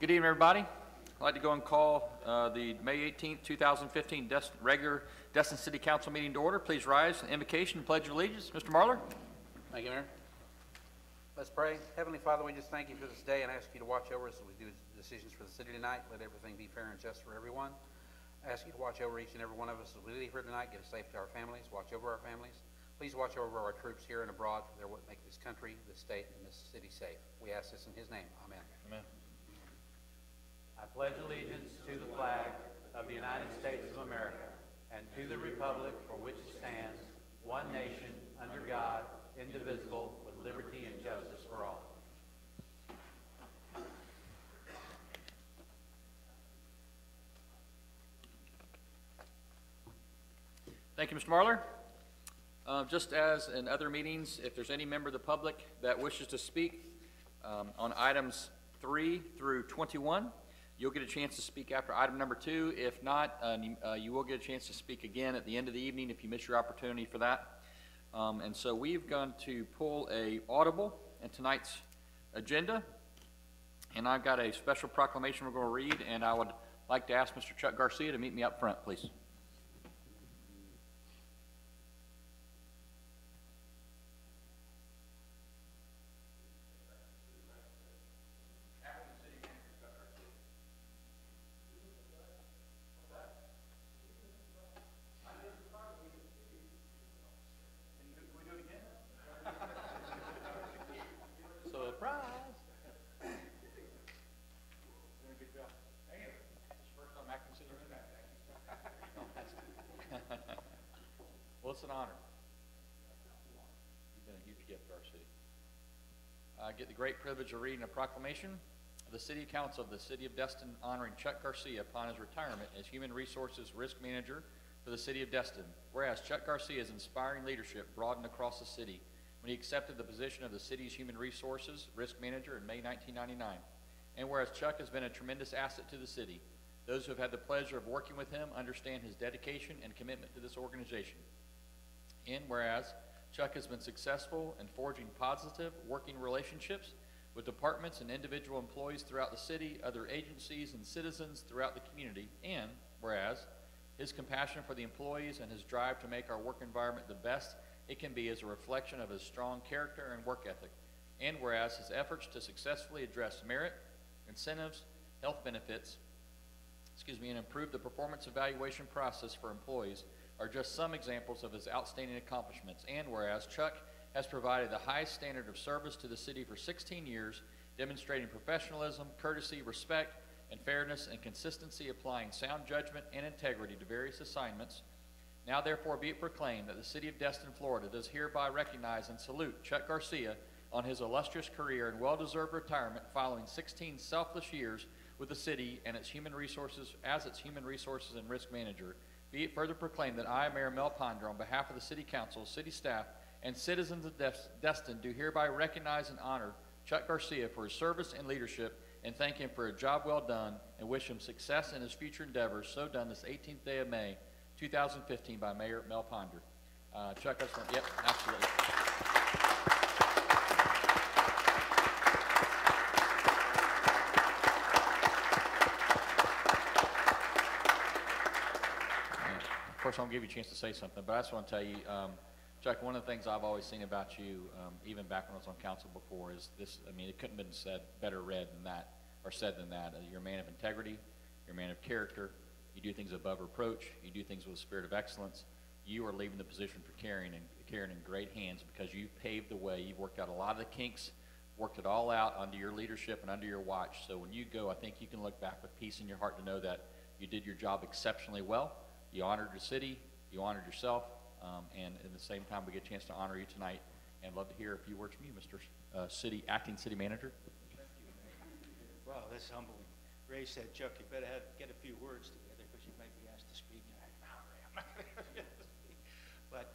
Good evening, everybody. I'd like to go and call the May 18th, 2015 regular Destin City Council meeting to order. Please rise. Invocation and pledge of allegiance. Mr. Marler. Thank you, Mayor. Let's pray. Heavenly Father, we just thank you for this day and ask you to watch over us as we do decisions for the city tonight. Let everything be fair and just for everyone. I ask you to watch over each and every one of us as we leave here tonight. Get us safe to our families. Watch over our families. Please watch over our troops here and abroad, for they're what make this country, this state, and this city safe. We ask this in his name. Amen. Amen. I pledge allegiance to the flag of the United States of America and to the republic for which it stands, one nation, under God, indivisible, with liberty and justice for all. Thank you, Mr. Marler. Just as in other meetings, if there's any member of the public that wishes to speak on items 3 through 21, you'll get a chance to speak after item number 2. If not, you will get a chance to speak again at the end of the evening if you miss your opportunity for that. And so we've gone to pull a audible in tonight's agenda. And I've got a special proclamation we're going to read, and I would like to ask Mr. Chuck Garcia to meet me up front, please. Well, it's an honor. You've been a huge gift to our city. I get the great privilege of reading a proclamation of the City Council of the City of Destin honoring Chuck Garcia upon his retirement as Human Resources Risk Manager for the City of Destin. Whereas Chuck Garcia's inspiring leadership broadened across the city when he accepted the position of the city's Human Resources Risk Manager in May 1999. And whereas Chuck has been a tremendous asset to the city, those who have had the pleasure of working with him understand his dedication and commitment to this organization. And whereas Chuck has been successful in forging positive working relationships with departments and individual employees throughout the city, other agencies, and citizens throughout the community. And whereas his compassion for the employees and his drive to make our work environment the best it can be is a reflection of his strong character and work ethic. And whereas his efforts to successfully address merit, incentives, health benefits, and improve the performance evaluation process for employees are just some examples of his outstanding accomplishments. And whereas Chuck has provided the highest standard of service to the city for 16 years, demonstrating professionalism, courtesy, respect, and fairness and consistency, applying sound judgment and integrity to various assignments, now therefore be it proclaimed that the City of Destin, Florida does hereby recognize and salute Chuck Garcia on his illustrious career and well-deserved retirement following 16 selfless years with the city and its human resources and risk manager. Be it further proclaimed that I, Mayor Mel Ponder, on behalf of the City Council, city staff, and citizens of Destin, do hereby recognize and honor Chuck Garcia for his service and leadership, and thank him for a job well done, and wish him success in his future endeavors. So done this 18th day of May, 2015, by Mayor Mel Ponder. Chuck, that's one. Yep, absolutely. Of course, I'll give you a chance to say something, but I just want to tell you, Chuck, one of the things I've always seen about you, even back when I was on council before, is this. I mean, it couldn't have been said better read than that, or said than that. You're a man of integrity. You're a man of character. You do things above reproach. You do things with a spirit of excellence. You are leaving the position for carrying in great hands because you've paved the way. You've worked out a lot of the kinks, worked it all out under your leadership and under your watch. So when you go, I think you can look back with peace in your heart to know that you did your job exceptionally well. You honored your city, you honored yourself, and at the same time, we get a chance to honor you tonight. And love to hear a few words from you, Mr. Acting City Manager. Thank you. Wow, that's humbling. Ray said, Chuck, you better get a few words together because you might be asked to speak. And I'm not going to be asked to speak. But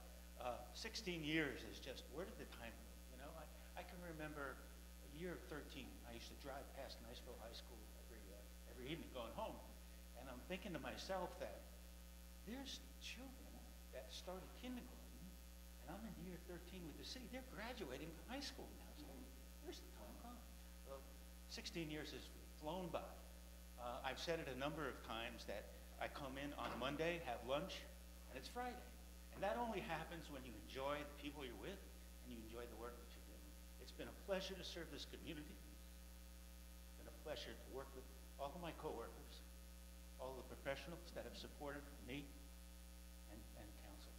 16 years is just, where did the time go? You know, I can remember a year of 13. I used to drive past Niceville High School every evening going home. And I'm thinking to myself that there's children that started kindergarten, and I'm in year 13 with the city. They're graduating from high school now. So where's the time gone? Well, 16 years is flown by. I've said it a number of times that I come in on Monday, have lunch, and it's Friday. And that only happens when you enjoy the people you're with and you enjoy the work that you're doing. It's been a pleasure to serve this community. It's been a pleasure to work with all of my coworkers, all of the professionals that have supported me and council.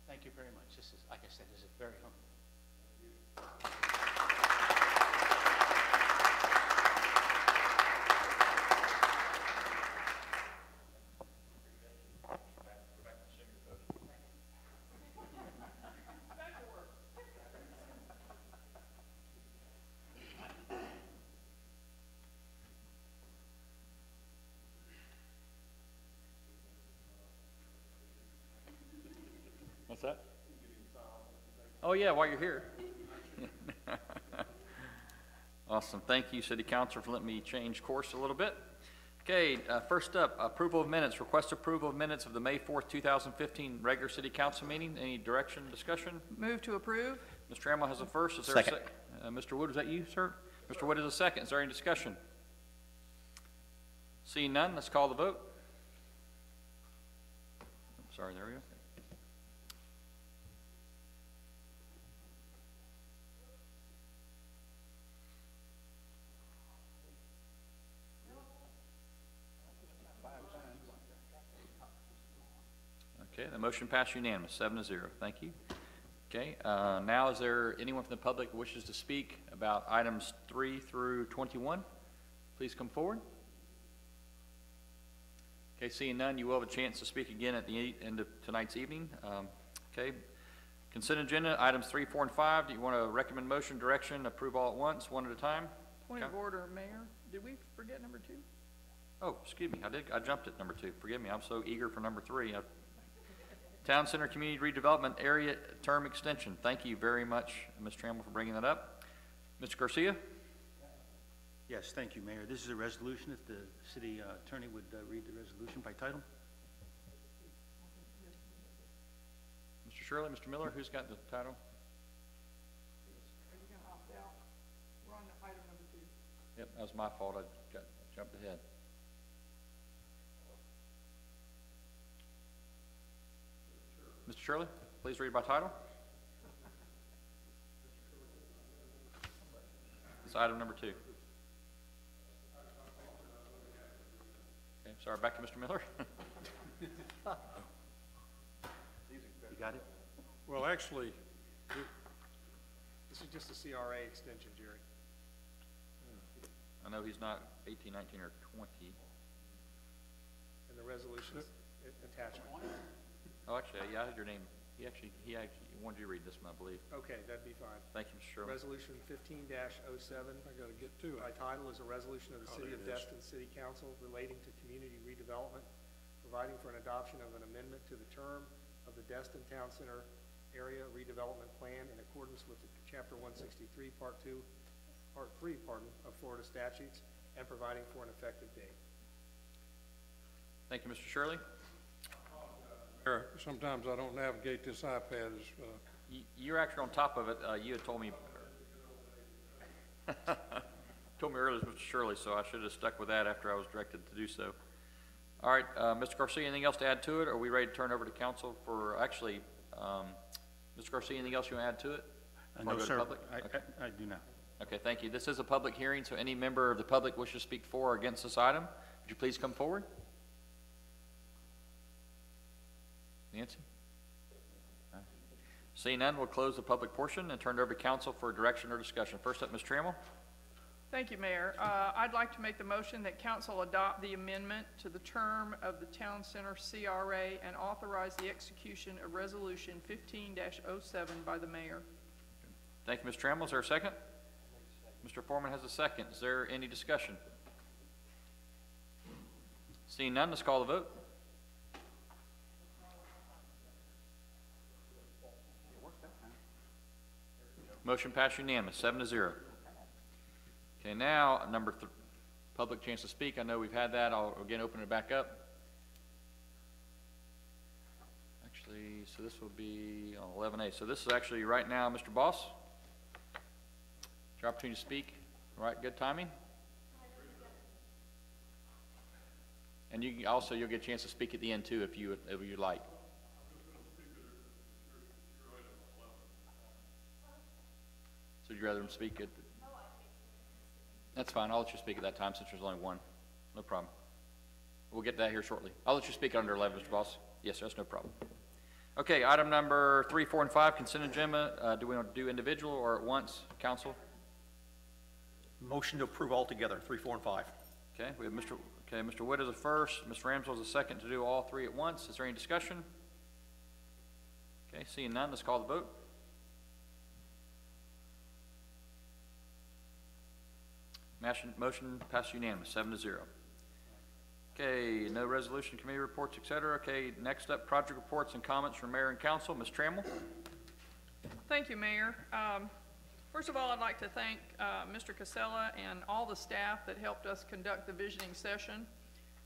Thank you very much. This is, like I said, this is very humbling. What's that? Oh, yeah, while you're here. Awesome. Thank you, City Councilor, for letting me change course a little bit. Okay, first up, approval of minutes. Request approval of minutes of the May 4th, 2015 regular City Council meeting. Any direction, discussion? Move to approve. Mr. Trammell has a first. Is there Second. a second? Mr. Wood, is that you, sir? Mr. Wood is a second. Is there any discussion? Seeing none, let's call the vote. Sorry, there we go. Okay, the motion passed unanimous, 7-0. Thank you. Okay, now is there anyone from the public who wishes to speak about items 3 through 21? Please come forward. Okay, seeing none, you will have a chance to speak again at the end of tonight's evening. Okay, consent agenda, items 3, 4, and 5. Do you want to recommend motion, direction, approve all at once, one at a time? Point of order, Mayor. Did we forget number 2? Oh, excuse me, I jumped at number 2. Forgive me, I'm so eager for number 3. Town Center Community Redevelopment Area Term Extension. Thank you very much, Ms. Trammell, for bringing that up. Mr. Garcia? Yes, thank you, Mayor. This is a resolution. If the city attorney would read the resolution by title. Mr. Shirley, Mr. Miller, who's got the title? Are you going to opt out? We're on item number 2. Yep, that was my fault. I jumped ahead. Mr. Shirley, please read by title. It's item number 2. Okay, sorry, back to Mr. Miller. You got it? Well, actually, this is just a CRA extension, Jerry. I know he's not 18, 19, or 20. And the resolution attachment. Oh, actually, yeah, I had your name. He actually wanted you to read this one, I believe. Okay, that'd be fine. Thank you, Mr. Shirley. Resolution 15-07. I gotta get to By it. title is a resolution of the City there of it is. Destin City Council relating to community redevelopment, providing for an adoption of an amendment to the term of the Destin Town Center Area Redevelopment Plan in accordance with Chapter 163, Part 3, of Florida statutes, and providing for an effective date. Thank you, Mr. Shirley. Sometimes I don't navigate this iPad as, You're actually on top of it. You had told me earlier, Mr. Shirley, so I should have stuck with that after I was directed to do so. All right, Mr. Garcia, anything else to add to it? Or are we ready to turn over to council for, actually, Mr. Garcia, anything else you want to add to it? Before I No, go to sir. public? Okay. I do not. Okay, thank you. This is a public hearing, so any member of the public wishes to speak for or against this item, would you please come forward? Nancy? Seeing none, we'll close the public portion and turn it over to council for direction or discussion. First up, Ms. Trammell. Thank you, Mayor. I'd like to make the motion that council adopt the amendment to the term of the Town Center CRA and authorize the execution of Resolution 15-07 by the mayor. Thank you, Ms. Trammell. Is there a second? Mr. Foreman has a second. Is there any discussion? Seeing none, let's call the vote. Motion passed unanimous, 7-0. Okay, now, public chance to speak. I know we've had that. I'll again open it back up. Actually, so this will be on 11A. So this is actually right now, Mr. Boss. It's your opportunity to speak. All right, good timing. And you can also, you'll get a chance to speak at the end too if you like. So you'd rather them speak at? That's fine. I'll let you speak at that time since there's only one. No problem. We'll get to that here shortly. I'll let you speak under 11, Mr. Boss. Yes, sir, that's no problem. Okay, item number 3, 4, and 5, consent agenda. Do we want to do individual or at once, council? Motion to approve all together, 3, 4, and 5. Okay, we have Mr. Wood as a first, Mr. Ramswell as a second to do all 3 at once. Is there any discussion? Okay, seeing none, let's call the vote. Motion passed unanimous, 7-0. Okay, no resolution, committee reports, et cetera. Okay, next up, project reports and comments from mayor and council. Ms. Trammell? Thank you, Mayor. First of all, I'd like to thank Mr. Casella and all the staff that helped us conduct the visioning session.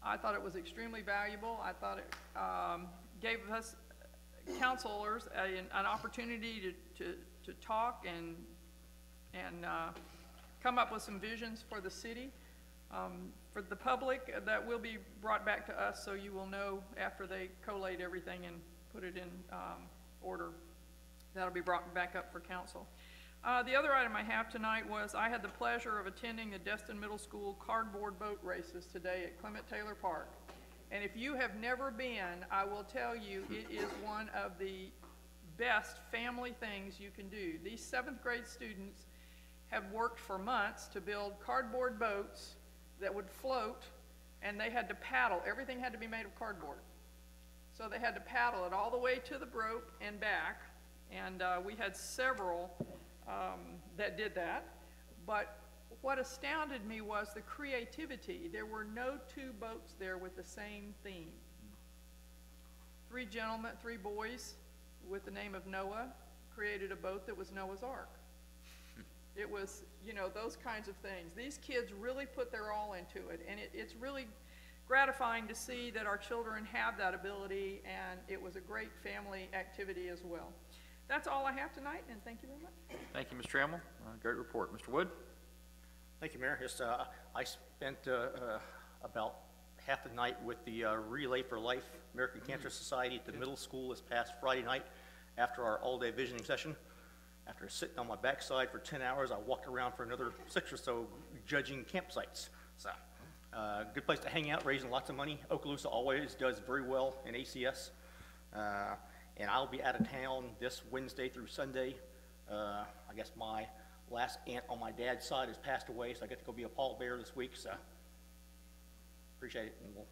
I thought it was extremely valuable. I thought it gave us counselors an opportunity to talk and come up with some visions for the city. For the public, that will be brought back to us, so you will know after they collate everything and put it in order. That'll be brought back up for council. The other item I have tonight was I had the pleasure of attending the Destin Middle School cardboard boat races today at Clement Taylor Park. And if you have never been, I will tell you it is one of the best family things you can do. These 7th grade students have worked for months to build cardboard boats that would float, and they had to paddle. Everything had to be made of cardboard. So they had to paddle it all the way to the rope and back, and we had several that did that. But what astounded me was the creativity. There were no 2 boats there with the same theme. 3 gentlemen, 3 boys with the name of Noah created a boat that was Noah's Ark. It was, you know, those kinds of things. These kids really put their all into it, and it's really gratifying to see that our children have that ability, and it was a great family activity as well. That's all I have tonight, and thank you very much. Thank you, Ms. Trammell. Great report. Mr. Wood? Thank you, Mayor. Yes, I spent about half the night with the Relay for Life American Cancer Society at the middle school this past Friday night after our all-day visioning session. After sitting on my backside for 10 hours, I walked around for another 6 or so judging campsites. So, good place to hang out, raising lots of money. Okaloosa always does very well in ACS. And I'll be out of town this Wednesday through Sunday. I guess my last aunt on my dad's side has passed away, so I get to go be a pallbearer this week. So, appreciate it, and we'll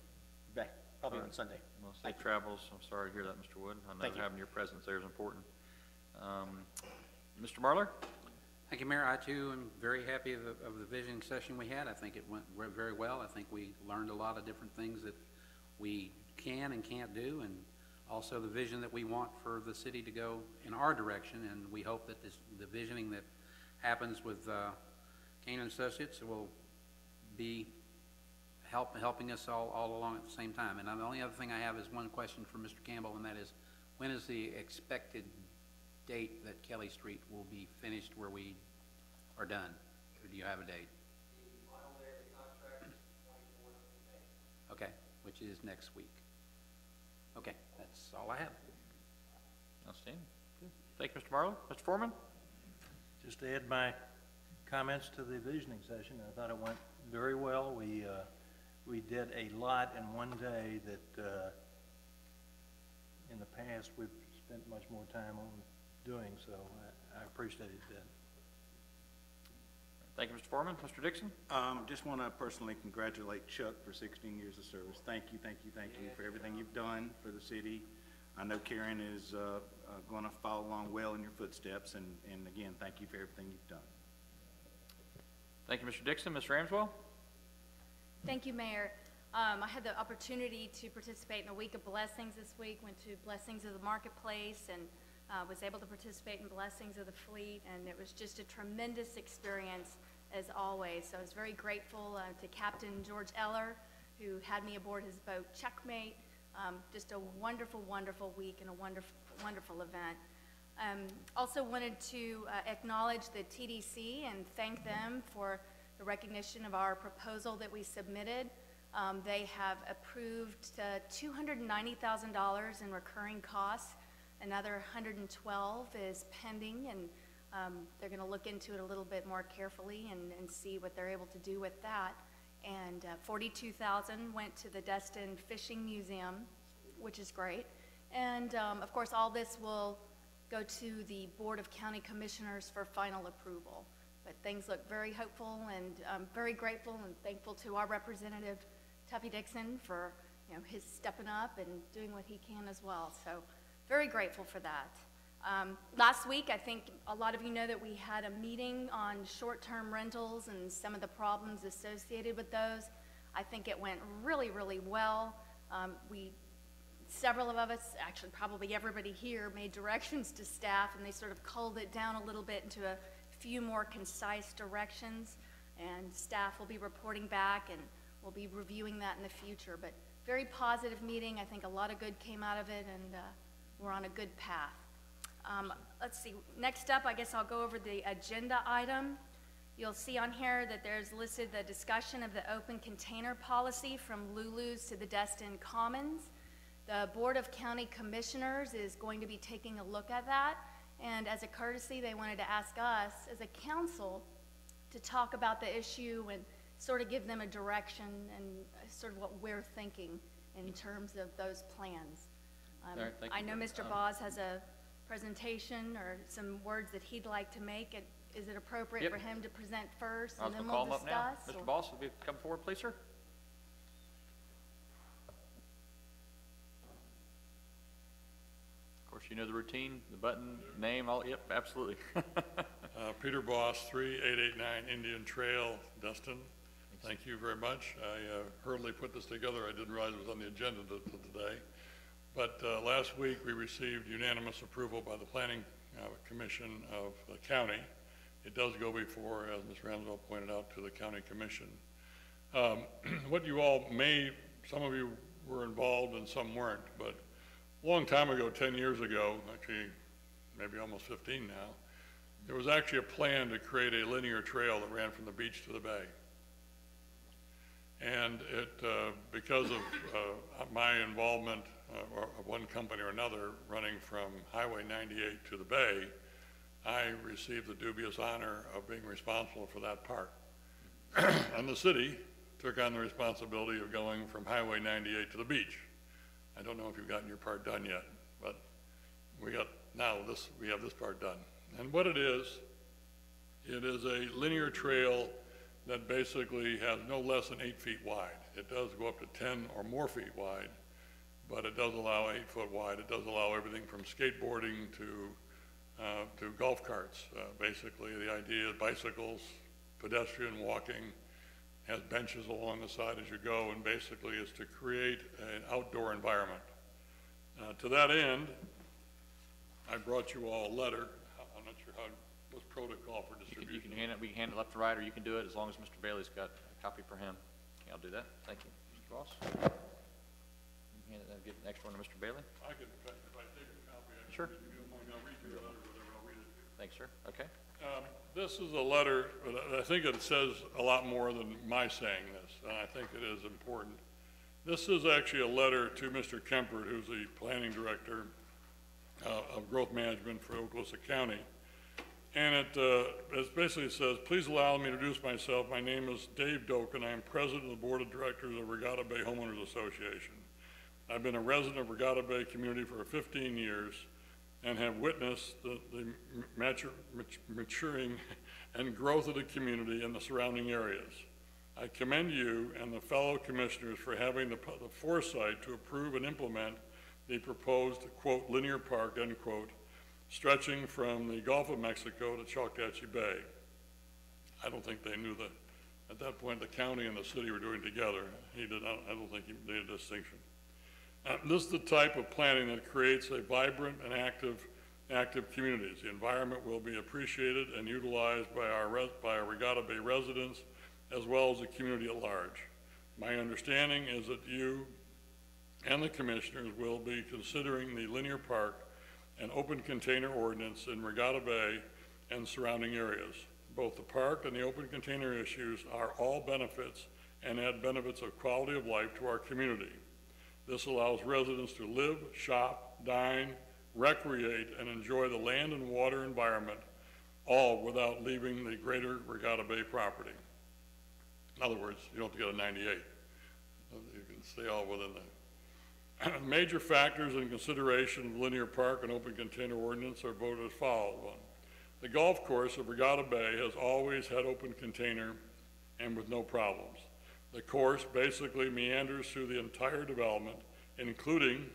be back probably on Sunday. Well, safe travels. I'm sorry to hear that, Mr. Wood. I know having your presence there is important. Mr. Marler? Thank you, Mayor. I, too, am very happy of the visioning session we had. I think it went very well. I think we learned a lot of different things that we can and can't do, and also the vision that we want for the city to go in our direction, and we hope that the visioning that happens with Kane & Associates will be helping us all along at the same time. And the only other thing I have is one question for Mr. Campbell, and that is, when is the expected date that Kelly Street will be finished where we are done? Or do you have a date? The final day of the contract is 24th of May. Okay, which is next week. Okay, that's all I have. Outstanding. Thank you, Mr. Marlowe. Mr. Foreman? Just to add my comments to the visioning session, I thought it went very well. We did a lot in one day that in the past we've spent much more time on doing, so I appreciated that. Thank you, Mr. Foreman. Mr. Dixon? Just want to personally congratulate Chuck for 16 years of service. Thank you for everything you've done for the city. I know Karen is going to follow along well in your footsteps, and again, thank you for everything you've done. Thank you, Mr. Dixon. Ms. Ramswell? Thank you, Mayor. I had the opportunity to participate in the Week of Blessings this week, went to Blessings of the Marketplace, and was able to participate in Blessings of the Fleet, and it was just a tremendous experience as always. So I was very grateful to Captain George Eller, who had me aboard his boat Checkmate. Just a wonderful, wonderful week and a wonderful, wonderful event. Also wanted to acknowledge the TDC and thank them for the recognition of our proposal that we submitted. They have approved $290,000 in recurring costs. Another 112 is pending, and they're going to look into it a little bit more carefully and see what they're able to do with that. And 42,000 went to the Destin Fishing Museum, which is great. And of course, all this will go to the Board of County Commissioners for final approval. But things look very hopeful, and I'm very grateful and thankful to our representative, Tuffy Dixon, for his stepping up and doing what he can as well. So very grateful for that. Last week, I think a lot of you know that we had a meeting on short-term rentals and some of the problems associated with those. I think it went really, really well. Several of us, actually probably everybody here, made directions to staff, and they sort of culled it down a little bit into a few more concise directions, and staff will be reporting back, and we'll be reviewing that in the future. But very positive meeting. I think a lot of good came out of it, and we're on a good path. Let's see, next up, I guess I'll go over the agenda item. You'll see on here that there's listed the discussion of the open container policy from Lulu's to the Destin Commons. The Board of County Commissioners is going to be taking a look at that, and as a courtesy, they wanted to ask us as a council to talk about the issue and sort of give them a direction and sort of what we're thinking in terms of those plans. All right, thank I you. know Mr. Boz has a presentation or some words that he'd like to make. Is it appropriate Yep. for him to present first, I was and going then to call we'll him up now. discuss? Mr. Boss, will you come forward, please, sir? Of course, you know the routine, the button, name, all, yep, absolutely. Peter Boss, 3889 Indian Trail, Destin. Thank you very much. I hurriedly put this together. I didn't realize it was on the agenda today. But last week, we received unanimous approval by the Planning Commission of the county. It does go before, as Ms. Ramsdell pointed out, to the county commission. What you all some of you were involved and some weren't, but a long time ago, 10 years ago, actually maybe almost 15 now, there was actually a plan to create a linear trail that ran from the beach to the bay. And because of my involvement of one company or another running from Highway 98 to the bay, I received the dubious honor of being responsible for that part. And the city took on the responsibility of going from Highway 98 to the beach. I don't know if you've gotten your part done yet, but we have this part done. And what it is a linear trail that basically has no less than 8 feet wide. It does go up to 10 or more feet wide, but it does allow 8 foot wide. It does allow everything from skateboarding to golf carts. Basically, the idea is bicycles, pedestrian walking, has benches along the side as you go, and basically is to create an outdoor environment. To that end, I brought you all a letter. I'm not sure what's protocol for distribution. You can hand it, we can hand it left to right, or you can do it as long as Mr. Bailey's got a copy for him. Okay, I'll do that. Thank you. Mr. Ross? You can get the next one to Mr. Bailey. I can, if I take a copy, I can Sure. give you a moment. I'll read you the letter, whatever, I'll read it. Thanks, sir. Okay. This is a letter, but I think it says a lot more than my saying this, and I think it is important. This is actually a letter to Mr. Kempert, who's the planning director of growth management for Okaloosa County. And it basically says, please allow me to introduce myself. My name is Dave Doak, and I am president of the board of directors of Regatta Bay Homeowners Association. I've been a resident of Regatta Bay community for 15 years and have witnessed the maturing and growth of the community and the surrounding areas. I commend you and the fellow commissioners for having the foresight to approve and implement the proposed, quote, linear park, end quote, stretching from the Gulf of Mexico to Choctachi Bay. I don't think they knew that. At that point, the county and the city were doing together. I don't think he made a distinction. This is the type of planning that creates a vibrant and active communities. The environment will be appreciated and utilized by our Regatta Bay residents as well as the community at large. My understanding is that you and the commissioners will be considering the linear park and open container ordinance in Regatta Bay and surrounding areas. Both the park and the open container issues are all benefits and add benefits of quality of life to our community. This allows residents to live, shop, dine, recreate, and enjoy the land and water environment, all without leaving the greater Regatta Bay property. In other words, you don't have to get a 98. You can stay all within the major factors in consideration of linear park and open container ordinance are voted as follows. One, the golf course of Regatta Bay has always had open container and with no problems. The course basically meanders through the entire development, including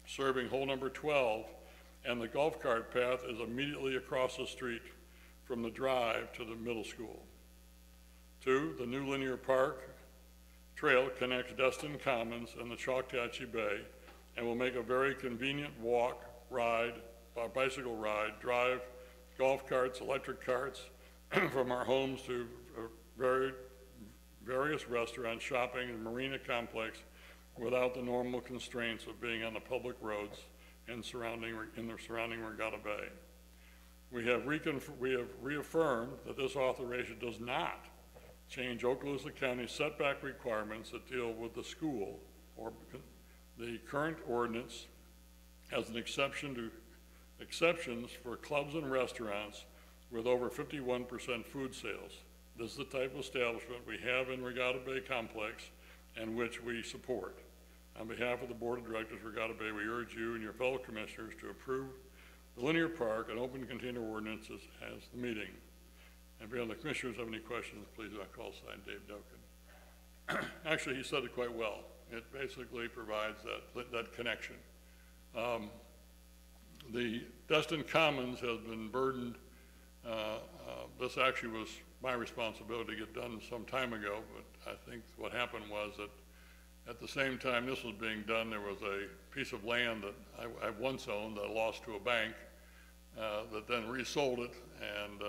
serving hole number 12, and the golf cart path is immediately across the street from the drive to the middle school. 2, the new linear park trail connects Destin Commons and the Choctachi Bay and will make a very convenient walk, ride, bicycle ride, drive, golf carts, electric carts from our homes to various restaurants, shopping, and marina complex without the normal constraints of being on the public roads and in the surrounding Regatta Bay. We have reaffirmed that this authorization does not change Okaloosa County setback requirements that deal with the school, or the current ordinance has an exceptions for clubs and restaurants with over 51% food sales. This is the type of establishment we have in Regatta Bay Complex and which we support. On behalf of the Board of Directors of Regatta Bay, we urge you and your fellow commissioners to approve the linear park and open container ordinances as the meeting. And if any of the commissioners have any questions, please call sign Dave Doken. Actually, he said it quite well. It basically provides that connection. The Destin Commons has been burdened. This actually was my responsibility to get done some time ago, but I think what happened was that at the same time this was being done, there was a piece of land that I once owned that I lost to a bank that then resold it, and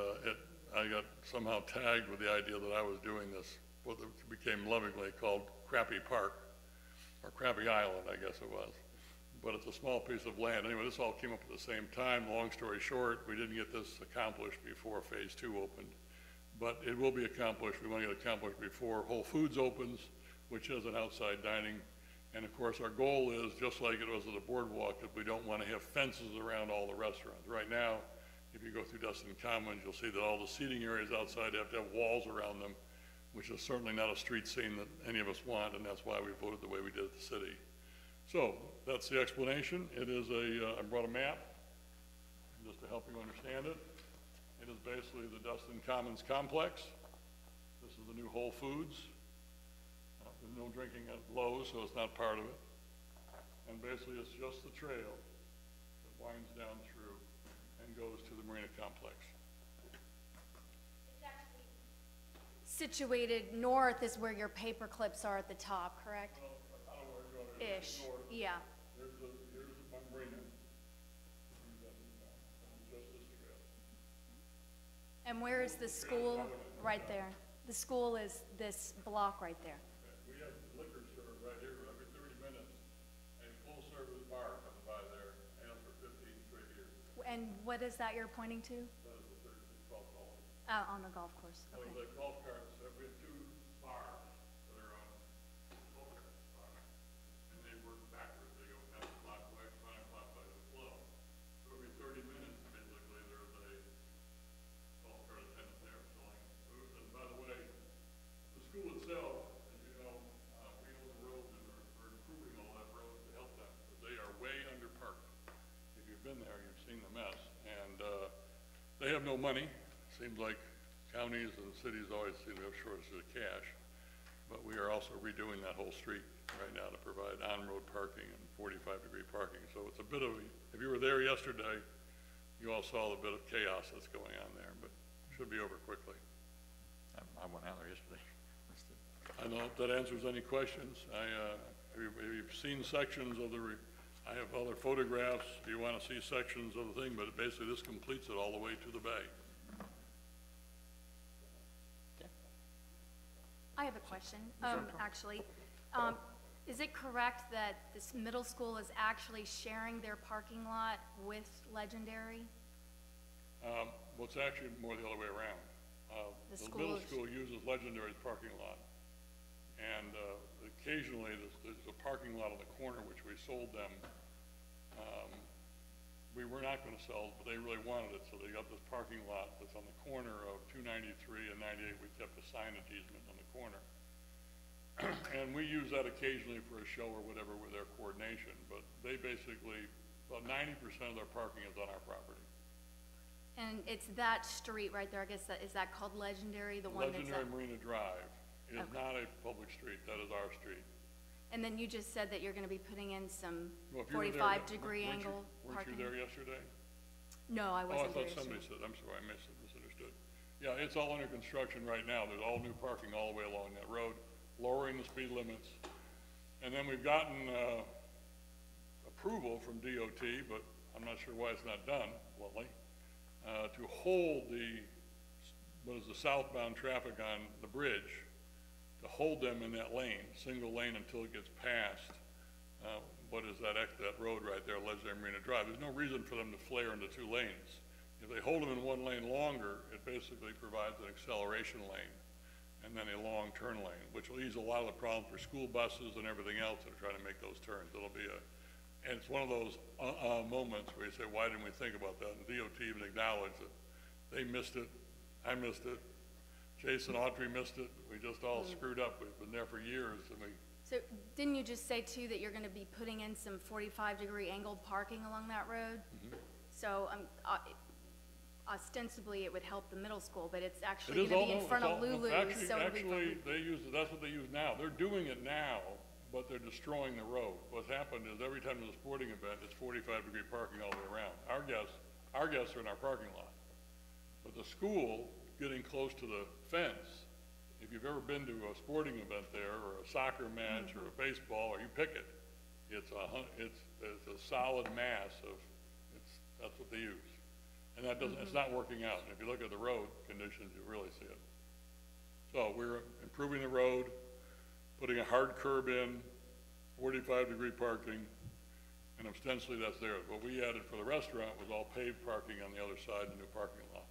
I got somehow tagged with the idea that I was doing this, what became lovingly called Crappy Park, or Crappy Island, I guess it was. But it's a small piece of land. Anyway, this all came up at the same time. Long story short, we didn't get this accomplished before Phase 2 opened. But it will be accomplished. We want to get it accomplished before Whole Foods opens, which is an outside dining. And of course, our goal is, just like it was at the boardwalk, that we don't want to have fences around all the restaurants. Right now, if you go through Destin Commons, you'll see that all the seating areas outside have to have walls around them, which is certainly not a street scene that any of us want, and that's why we voted the way we did at the city. So that's the explanation. It is I brought a map just to help you understand it. It is basically the Destin Commons complex. This is the new Whole Foods. There's no drinking at Lowe's, so it's not part of it. And basically it's just the trail that winds down through and goes to the marina complex. It's actually situated north is where your paper clips are at the top, correct? Well, I don't know where you're going. Ish, North. yeah. Here's my marina. And just this trail. And where is the school? Right there. The school is this block right there. We have liquor served right here every 30 minutes. A full service bar comes by there, and for 15 straight years. And what is that you're pointing to? That is the 12th hole. On the golf course, So okay. the golf carts, we have 2 bars that are on golf carts, and they work backwards. They go counterclockwise, counterclockwise, and flow. So every 30 minutes, basically, there's a golf cart attendant there selling food. And by the way, the school itself, as you know, we own the road, and we're improving all that road to help them, because they are way underparked. If you've been there, you've seen the mess, and they have no money. Seems like counties and cities always seem to have shortages of cash, but we are also redoing that whole street right now to provide on-road parking and 45-degree parking. So it's a bit of, if you were there yesterday, you all saw the bit of chaos that's going on there, but it should be over quickly. I went out there yesterday. I don't know if that answers any questions. You've seen sections of I have other photographs if you want to see sections of the thing, but basically this completes it all the way to the bay. I have a question, actually. Is it correct that this middle school is actually sharing their parking lot with Legendary? Well, it's actually more the other way around. The The middle school is- school uses Legendary's parking lot, And occasionally, there's a parking lot on the corner which we sold them. We were not going to sell it, but they really wanted it, so they got this parking lot that's on the corner of 293 and 98. We kept a signage easement on the corner. And we use that occasionally for a show or whatever with their coordination, but they basically, about 90% of their parking is on our property. And it's that street right there, I guess, is that called Legendary, the one that's Legendary at? Marina Drive is Okay. not a public street, that is our street. And then you just said that you're gonna be putting in some Well, if you were there, 45-degree weren't you- angle Weren't parking? you there yesterday? No, I Oh, I wasn't there thought somebody yesterday. said, I'm sorry, I misunderstood. Yeah, it's all under construction right now. There's all new parking all the way along that road, lowering the speed limits. And then we've gotten approval from DOT, but I'm not sure why it's not done, bluntly, to hold the southbound traffic on the bridge, to hold them in that lane, single lane until it gets past, that road right there, Legendary Marina Drive. There's no reason for them to flare into two lanes. If they hold them in one lane longer, it basically provides an acceleration lane and then a long turn lane, which will ease a lot of the problems for school buses and everything else that are trying to make those turns. And it's one of those moments where you say, why didn't we think about that? And DOT even acknowledged that they missed it, I missed it, Jason Autry missed it. We just all screwed up. We've been there for years, and So didn't you just say too that you're gonna be putting in some 45-degree angled parking along that road? So ostensibly it would help the middle school, but it's actually gonna be in front of Lulu's, so it'll be Actually, from- that's what they use now. They're doing it now, but they're destroying the road. What's happened is every time there's a sporting event, it's 45-degree parking all the way around. Our guests are in our parking lot. But the school, getting close to the fence, if you've ever been to a sporting event there, or a soccer match, or a baseball, or you pick it, it's a solid mass of, that's what they use. And that doesn't, it's not working out. And if you look at the road conditions, you really see it. So we're improving the road, putting a hard curb in, 45-degree parking, and ostensibly that's theirs. What we added for the restaurant was all paved parking on the other side of the new parking lot.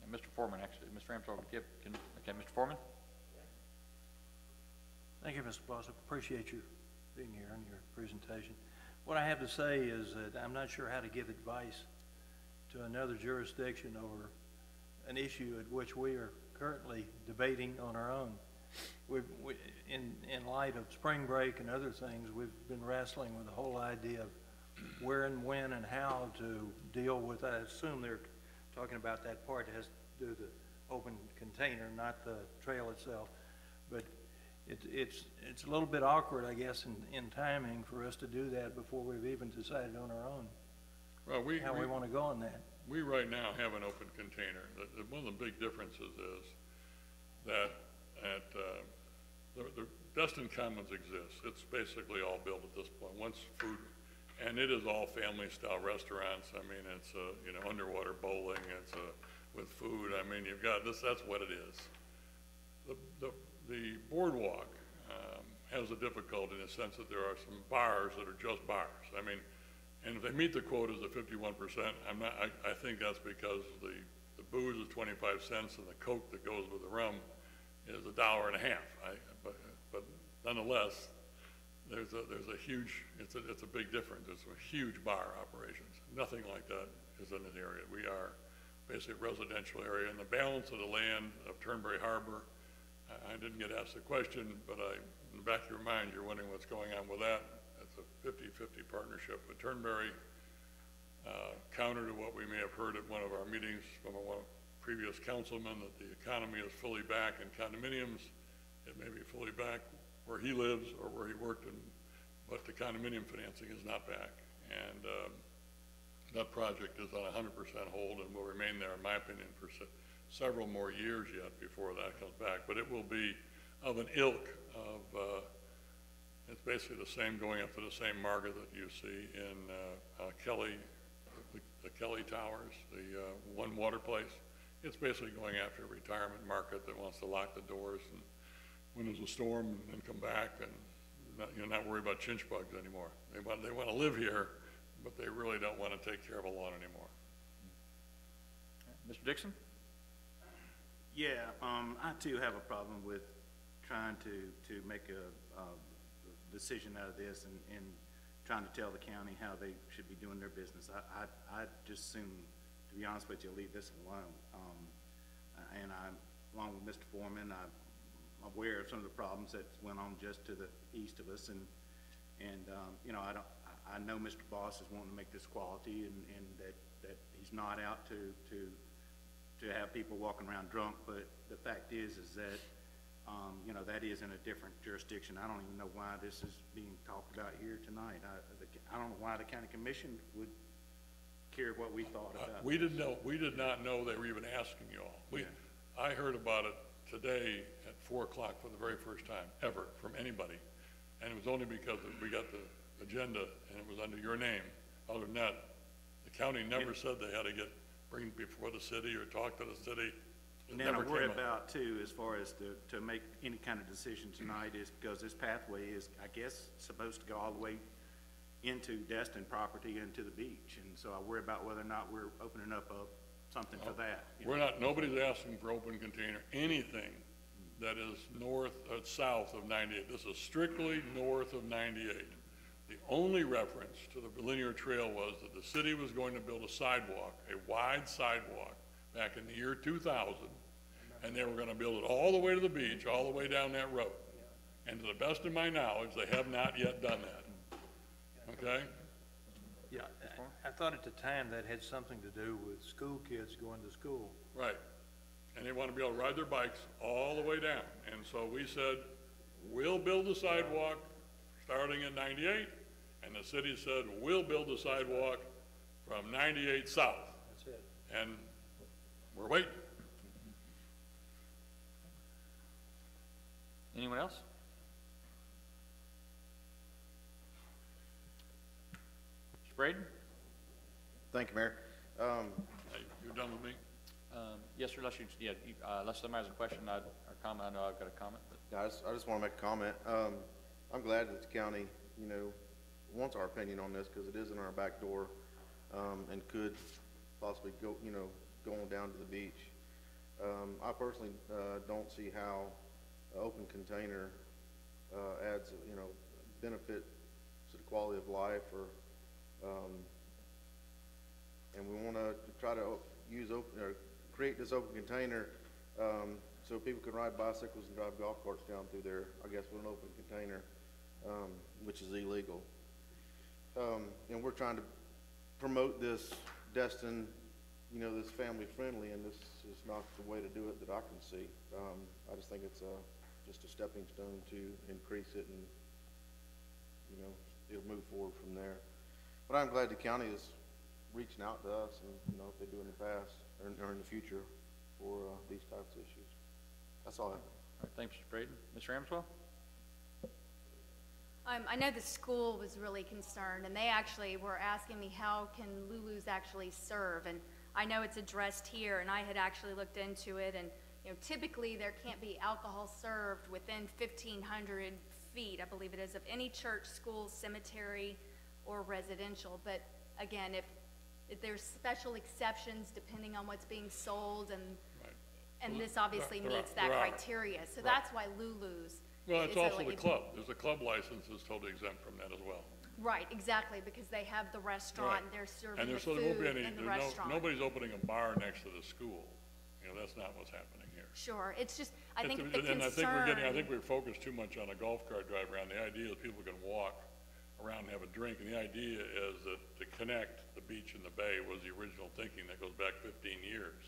And Mr. Foreman, actually, Mr. Ramsdell, okay, Mr. Foreman? Thank you, Mr. Boss. I appreciate you being here and your presentation. What I have to say is that I'm not sure how to give advice to another jurisdiction over an issue at which we are currently debating on our own. In light of spring break and other things, we've been wrestling with the whole idea of where and when and how to deal with, I assume they're talking about that part that has to do with the open container, not the trail itself. But it's a little bit awkward, I guess, in timing for us to do that before we've even decided on our own Well, how we want to go on that. We right now have an open container. One of the big differences is that the Destin Commons exists. It's basically all built at this point. Once food, and it is all family-style restaurants. I mean, it's underwater bowling. It's with food. I mean, you've got this. That's what it is. The boardwalk has a difficulty in the sense that there are some bars that are just bars. I mean, and if they meet the quotas of 51%, I think that's because the booze is 25 cents and the Coke that goes with the rum is $1.50. But nonetheless, there's a huge, it's a big difference. It's a huge bar operations. Nothing like that is in this area. We are basically a residential area, and the balance of the land of Turnberry Harbor, I didn't get asked the question, but in the back of your mind, you're wondering what's going on with that. It's a 50-50 partnership with Turnberry, counter to what we may have heard at one of our meetings from a previous councilman, that the economy is fully back in condominiums. It may be fully back where he lives or where he worked, but the condominium financing is not back. And that project is on 100% hold and will remain there, in my opinion, for several more years yet before that comes back. But it will be of an ilk of, it's basically the same, going up to the same market that you see in Kelly, the Kelly Towers, the One Water Place. It's basically going after a retirement market that wants to lock the doors and when there's a storm and come back and not worry about chinch bugs anymore. They want to live here, but they really don't want to take care of a lawn anymore. Mr. Dixon? Yeah, I too have a problem with trying to make a decision out of this and trying to tell the county how they should be doing their business. I'd just soon, to be honest with you, leave this alone. And along with Mr. Foreman, I'm aware of some of the problems that went on just to the east of us, and you know, I know Mr. Boss is wanting to make this quality, and that he's not out to have people walking around drunk, but the fact is that you know, that is in a different jurisdiction. I don't even know why this is being talked about here tonight. I don't know why the county commission would care what we thought about We this. did not know they were even asking you all. I heard about it today at 4 o'clock for the very first time ever from anybody. And it was only because we got the agenda and it was under your name. Other than that, the county never said they had to bring it before the city or talk to the city. It And then never I worry came up. about too, as far as to make any kind of decision tonight, is because this pathway is, I guess, supposed to go all the way into Destin property and to the beach. And so I worry about whether or not we're opening up something for that. you know. Nobody's asking for open container, anything that is south of 98. This is strictly north of 98. The only reference to the linear trail was that the city was going to build a sidewalk, a wide sidewalk, back in the year 2000, and they were going to build it all the way to the beach, all the way down that road. And to the best of my knowledge, they have not yet done that. Okay? Yeah, I thought at the time that had something to do with school kids going to school. Right. And they want to be able to ride their bikes all the way down. And so we said, we'll build the sidewalk starting in 98, and the city said, we'll build the sidewalk from 98 south. That's it. And we're waiting. Anyone else? Mr. Braden? Thank you, Mayor. Hey, you're done with me? Yes, sir, unless somebody has a question or comment, I know I've got a comment, but. I just want to make a comment. I'm glad that the county, you know, wants our opinion on this because it is in our back door, and could possibly go, you know, going down to the beach. I personally don't see how an open container adds, you know, benefit to the quality of life, or and we want to try to create this open container so people can ride bicycles and drive golf carts down through there, I guess, with an open container, which is illegal. And we're trying to promote this Destin, you know, this family friendly, and this is not the way to do it that I can see. I just think it's just a stepping stone to increase it, and, you know, it'll move forward from there. But I'm glad the county is reaching out to us, and, you know, if they do in the past or in the future for these types of issues. That's all I have. All right, thanks, Mr. Braden. Mr. Ramswell? I know the school was really concerned, and they actually were asking me how can Lulu's actually serve, and I know it's addressed here, and I had actually looked into it, and you know, typically there can't be alcohol served within 1,500 feet, I believe it is, of any church, school, cemetery, or residential. But again, if there's special exceptions depending on what's being sold, and this obviously meets that criteria, so that's why Lulu's. Well, it's is also the it's- club. There's a club license that's totally exempt from that as well. Right, exactly, because they have the restaurant, and they're serving And the there, so there won't be food any, in the there's restaurant. nobody's opening a bar next to the school. You know, that's not what's happening here. Sure, it's just, I think It's- the and I think concern, we're focused too much on a golf cart drive around. The idea is people can walk around and have a drink, and the idea is that to connect the beach and the bay was the original thinking that goes back 15 years.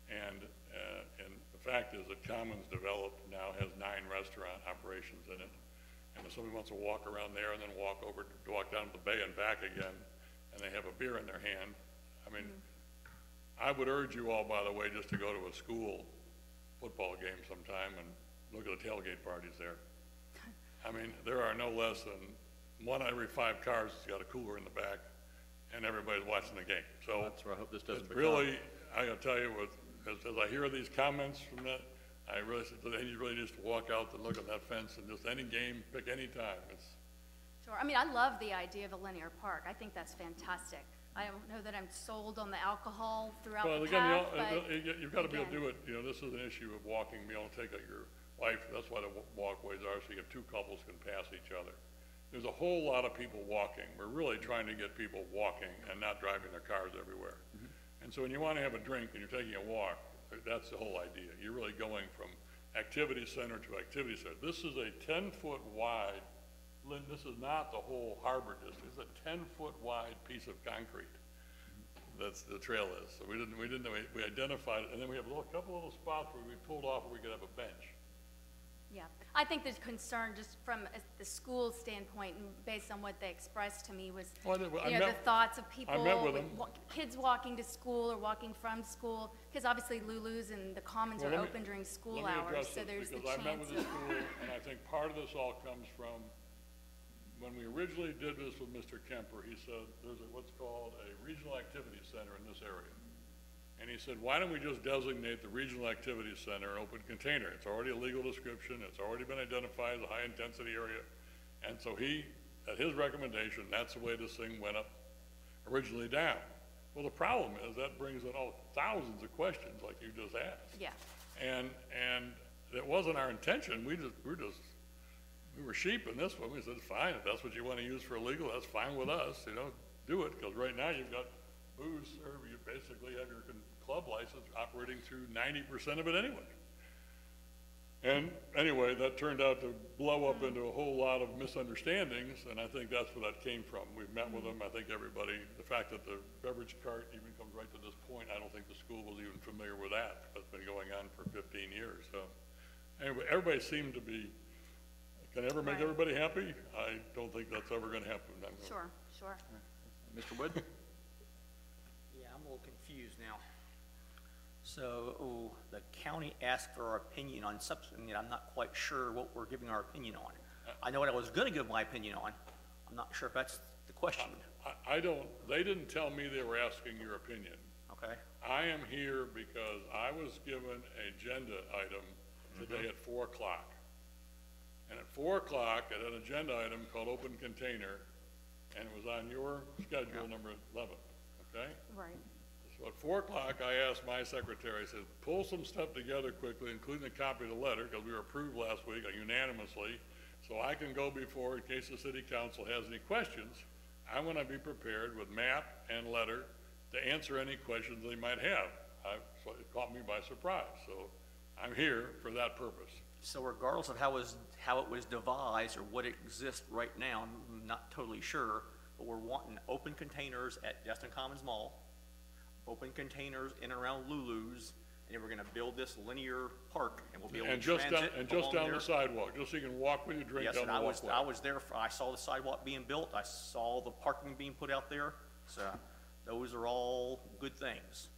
And the fact is that Commons developed now has 9 restaurant operations in it. And if somebody wants to walk around there and then walk down to the bay and back again, and they have a beer in their hand, I mean, I would urge you all, by the way, just to go to a school football game sometime and look at the tailgate parties there. I mean, there are no less than 1 out of every 5 cars has got a cooler in the back, and everybody's watching the game. So That's where I hope this doesn't it's become. really, I gotta tell you, as I hear these comments from that, I really said, you really just walk out and look at that fence and just any game, pick any time. sure, I mean, I love the idea of a linear park, I think that's fantastic. I don't know that I'm sold on the alcohol throughout Well, the again, path, but you've got to be able to again. do it, you know, this is an issue of walking, be able to take your life, that's why the walkways are, so you have two couples can pass each other. There's a whole lot of people walking. We're really trying to get people walking and not driving their cars everywhere. And so when you want to have a drink and you're taking a walk, that's the whole idea. You're really going from activity center to activity center. This is a 10-foot wide, Lynn, this is not the whole harbor district. It's a 10-foot wide piece of concrete. That's the trail is. So we identified it, and then we have a couple little spots where we pulled off where we could have a bench. Yeah, I think the concern, just from the school standpoint, and based on what they expressed to me, was the thoughts of people, kids walking to school or walking from school, because obviously Lulu's and the Commons are open during school hours, so there's the chance of. I met with the school, and I think part of this all comes from when we originally did this with Mr. Kemper. He said there's what's called a regional activity center in this area. And he said, why don't we just designate the regional activity center an open container? It's already a legal description. It's already been identified as a high-intensity area. And so at his recommendation, that's the way this thing went up originally down. Well, the problem is that brings in all thousands of questions like you just asked. Yeah. And it wasn't our intention. We were sheep in this one. We said, fine, if that's what you want to use for illegal, that's fine with us. Do it, because right now you've got booze serve. You basically have your club license operating through 90% of it anyway. And anyway, that turned out to blow up into a whole lot of misunderstandings, and I think that's where that came from. We've met with them. I think everybody, the fact that the beverage cart even comes right to this point, I don't think the school was even familiar with that. That's been going on for 15 years. So anyway, everybody seemed to be, can I ever make everybody happy? I don't think that's ever going to happen. Sure. Mr. Wood? Yeah, I'm a little confused now. So, the county asked for our opinion on something that I'm not quite sure what we're giving our opinion on. I know what I was going to give my opinion on. I'm not sure if that's the question. They didn't tell me they were asking your opinion. Okay. I am here because I was given an agenda item today at 4 o'clock. And at 4 o'clock, at an agenda item called open container, and it was on your schedule, number 11, okay? Right. So at 4 o'clock, I asked my secretary, I said, pull some stuff together quickly, including a copy of the letter, because we were approved last week unanimously, so I can go before, in case the city council has any questions. I want to be prepared with map and letter to answer any questions they might have. So it caught me by surprise, so I'm here for that purpose. So regardless of how it was devised or what exists right now, I'm not totally sure, but we're wanting open containers at Destin Commons Mall, open containers in and around Lulu's, and then we're gonna build this linear park, and we'll be able to transit just down there. The sidewalk, just so you can walk with your drink Yes, down and the walkway. I was there, I saw the sidewalk being built, I saw the parking being put out there, so those are all good things.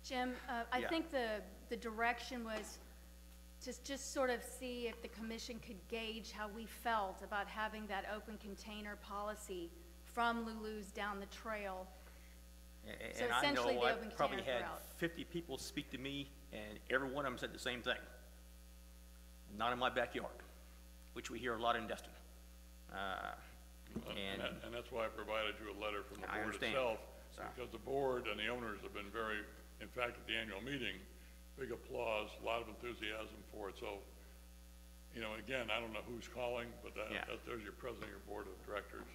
Jim, I Yeah. think the direction was to just sort of see if the commission could gauge how we felt about having that open container policy from Lulu's down the trail. So And I essentially know the I open probably container had route. 50 people speak to me, and every one of them said the same thing. Not in my backyard, which we hear a lot in Destin. And that's why I provided you a letter from the I board understand. itself, So- because the board and the owners have been very, in fact, at the annual meeting, big applause, a lot of enthusiasm for it. So, again, I don't know who's calling, but there's your president of your board of directors.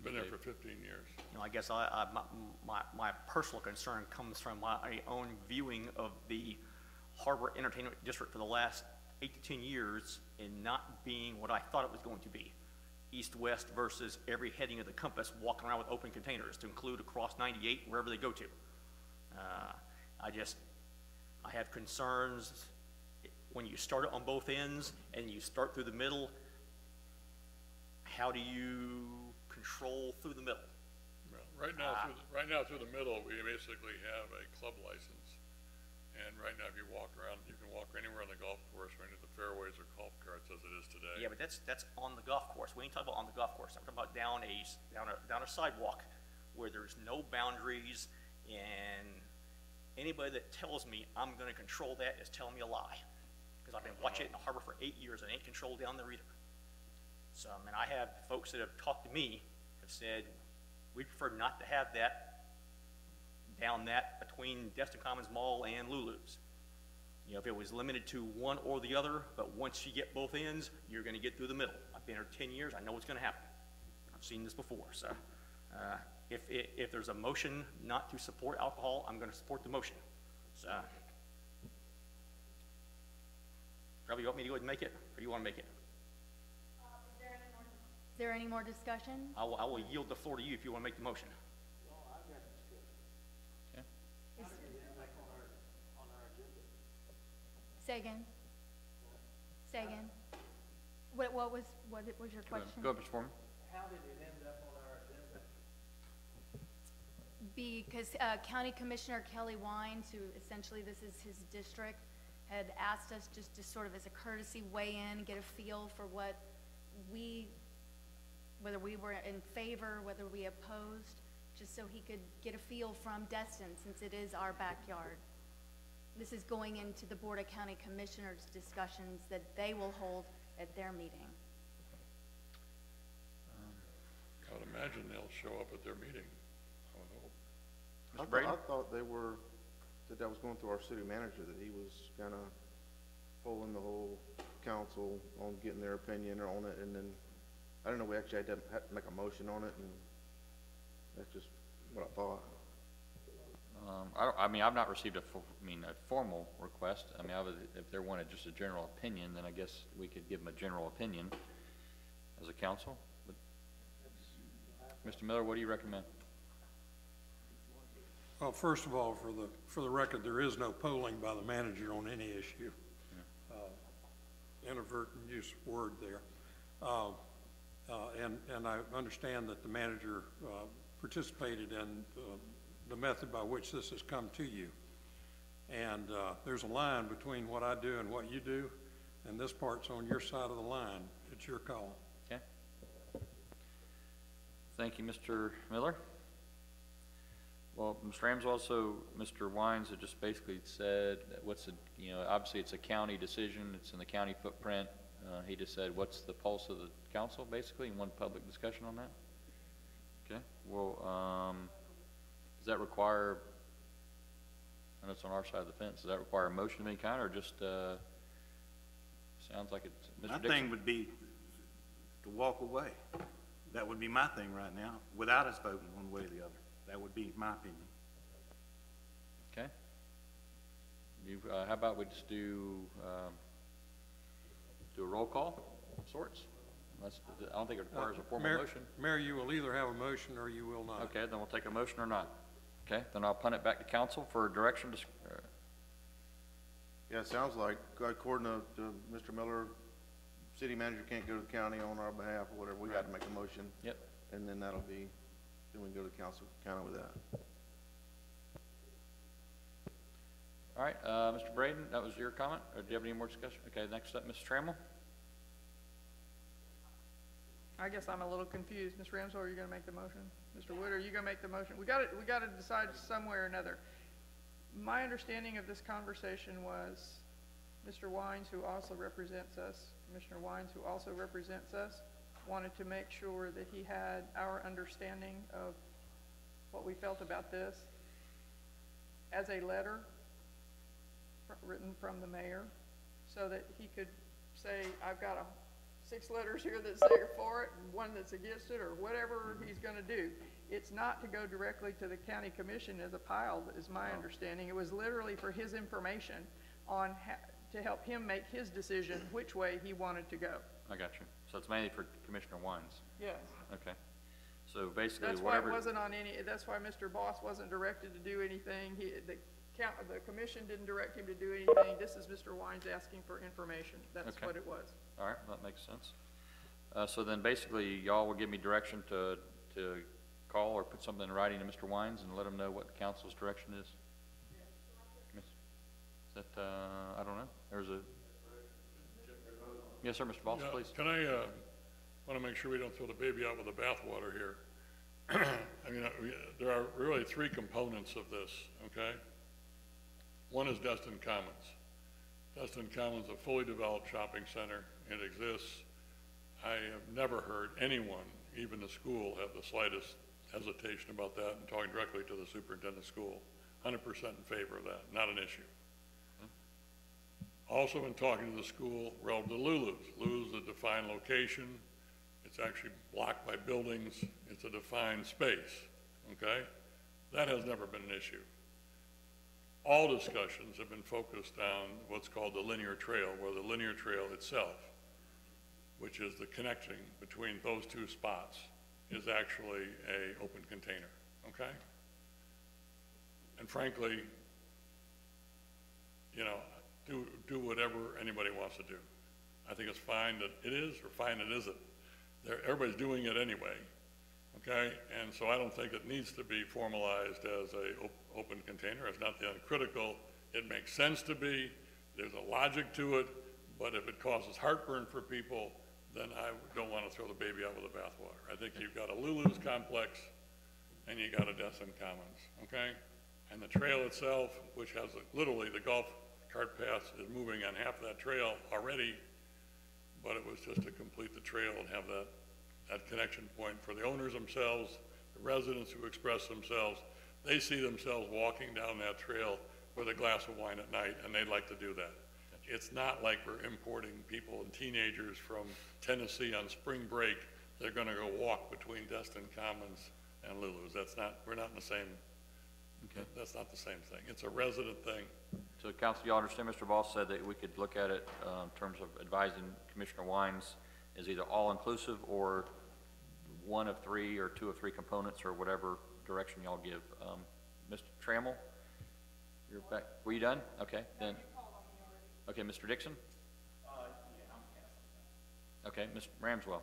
Been there for 15 years. I guess my personal concern comes from my own viewing of the Harbor Entertainment District for the last 8 to 10 years and not being what I thought it was going to be. East-west versus every heading of the compass, walking around with open containers to include across 98, wherever they go to. I have concerns when you start it on both ends and you start through the middle. How do you control through the middle? Well, right now through the middle, we basically have a club license. And right now, if you walk around, you can walk anywhere on the golf course or into the fairways or golf carts as it is today. Yeah, but that's on the golf course. We ain't talking about on the golf course. I'm talking about down a sidewalk where there's no boundaries, and anybody that tells me I'm going to control that is telling me a lie. Because I've been watching it in the harbor for 8 years and it ain't controlled down there either. So, I have folks that have talked to me have said we prefer not to have that down that between Destin Commons Mall and Lulu's. You know, if it was limited to one or the other, but once you get both ends, you're gonna get through the middle. I've been here 10 years, I know what's gonna happen. I've seen this before, so, if there's a motion not to support alcohol, I'm gonna support the motion. So, Trevor, you want me to go ahead and make it, or do you wanna make it? Is there any more discussion? I will yield the floor to you if you wanna make the motion. Is- Say again. Say again. What was your question? Go ahead, Mr. Foreman. How did it end up on our agenda? Because County Commissioner Kelly Wines, who essentially this is his district, had asked us just to sort of as a courtesy weigh in, get a feel for whether we were in favor, whether we opposed, just so he could get a feel from Destin, since it is our backyard. This is going into the Board of County Commissioners discussions that they will hold at their meeting. I would imagine they'll show up at their meeting. I would hope. Mr. Braden? I thought that was going through our city manager, that he was kind of pulling the whole council on getting their opinion on it, and then, I don't know, we actually had to make a motion on it, and that's just what I thought. I mean, I've not received a formal request. I mean, if they wanted just a general opinion, then I guess we could give them a general opinion as a council. But, Mr. Miller, what do you recommend? Well, first of all, for the record, there is no polling by the manager on any issue. Inadvertent use of word there. And I understand that the manager participated in the method by which this has come to you. And there's a line between what I do and what you do, and this part's on your side of the line. It's your call. Okay. Thank you, Mr. Miller. Well, Mr. Rams, also, Mr. Wines had just basically said, obviously it's a county decision, it's in the county footprint. He just said, what's the pulse of the council, basically, and one public discussion on that? Okay, well, does that require, I know it's on our side of the fence, does that require a motion of any kind, or just, sounds like it's, Mr. My Dixon? thing would be to walk away. That would be my thing right now, without us voting one way or the other. That would be my opinion. Okay. How about we just do a roll call of sorts? I don't think it requires a formal motion. Mayor, you will either have a motion or you will not. Okay, then we'll take a motion or not. Okay, then I'll punt it back to council for direction to, Yeah, it sounds like, according to Mr. Miller, city manager can't go to the county on our behalf or whatever. We got to make a motion. Yep. And then then we can go to the council kind of with that. all right, Mr. Braden, that was your comment, or do you have any more discussion? Okay, next up, Mrs. Trammell. I guess I'm a little confused. Ms. Ramsell, are you gonna make the motion? Mr. Wood, are you gonna make the motion? We gotta decide some way or another. My understanding of this conversation was Mr. Wines, who also represents us, Commissioner Wines, who also represents us, wanted to make sure that he had our understanding of what we felt about this as a letter written from the mayor, so that he could say, I've got 6 letters here that say for it and 1 that's against it, or whatever he's gonna do. It's not to go directly to the county commission as a pile, is my understanding. It was literally for his information on to help him make his decision which way he wanted to go. I got you. So it's mainly for Commissioner Wines. Yes. Okay. So basically, That's why whatever. it wasn't on any, that's why Mr. Boss wasn't directed to do anything. The commission didn't direct him to do anything. This is Mr. Wines asking for information. That's Okay. what it was. All right, that makes sense. So then basically, y'all will give me direction to call or put something in writing to Mr. Wines and let him know what the council's direction is? Is that, I don't know. There's a... Yes, sir, Mr. Boss, Yeah, please. Can I, want to make sure we don't throw the baby out with the bathwater here. I mean, there are really 3 components of this, okay? One is Destin Commons. Destin Commons is a fully developed shopping center. It exists. I have never heard anyone, even the school, have the slightest hesitation about that, and talking directly to the superintendent of school. 100% in favor of that, not an issue. Also been talking to the school relative to Lulu's. Lulu's is a defined location. It's actually blocked by buildings. It's a defined space, okay? That has never been an issue. All discussions have been focused on what's called the linear trail, where the linear trail itself, which is the connecting between those two spots, is actually a open container, okay? And frankly, you know, do whatever anybody wants to do. I think it's fine that it is or fine it isn't. Everybody's doing it anyway, okay? And so I don't think it needs to be formalized as a open container. It's not the uncritical. It makes sense to be. There's a logic to it. But if it causes heartburn for people, then I don't want to throw the baby out with the bathwater. I think you've got a Lulu's complex and you got a Destin Commons, okay? And the trail itself, which has literally the golf cart path is moving on half that trail already, but it was just to complete the trail and have that connection point for the owners themselves, the residents who express themselves. They see themselves walking down that trail with a glass of wine at night, and they'd like to do that. It's not like we're importing people and teenagers from Tennessee on spring break. They're going to go walk between Destin Commons and Lulu's. We're not in the same. Okay. That's not the same thing. It's a resident thing. So council, you understand Mr. Voss said that we could look at it in terms of advising Commissioner Wines as either all-inclusive or one of three or two of three components or whatever direction y'all give. Mr. Trammell, you're back. Were you done? Okay, then. Okay, Mr. Dixon? Okay, Mr. Ramswell.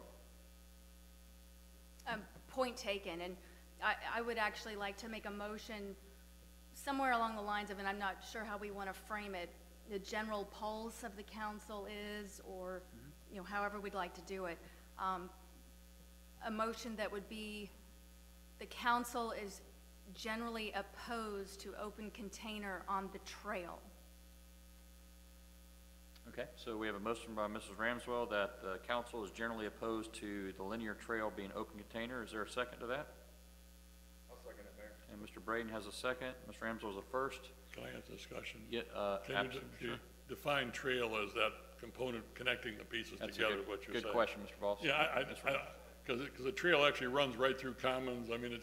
Point taken, and I would actually like to make a motion somewhere along the lines of, and I'm not sure how we want to frame it, the general pulse of the council is, or, you know, however we'd like to do it. A motion that would be, the council is generally opposed to open container on the trail. Okay, so we have a motion by Mrs. Ramswell that the council is generally opposed to the linear trail being open container. Is there a second to that? I'll second it, Mayor. And Mr. Braden has a second. Mr. Ramswell is a first. Can I have a discussion? Yeah, Can you define trail as that component connecting the pieces together, what you're saying? Good question, Mr. Voss. Yeah, because the trail actually runs right through Commons. I mean,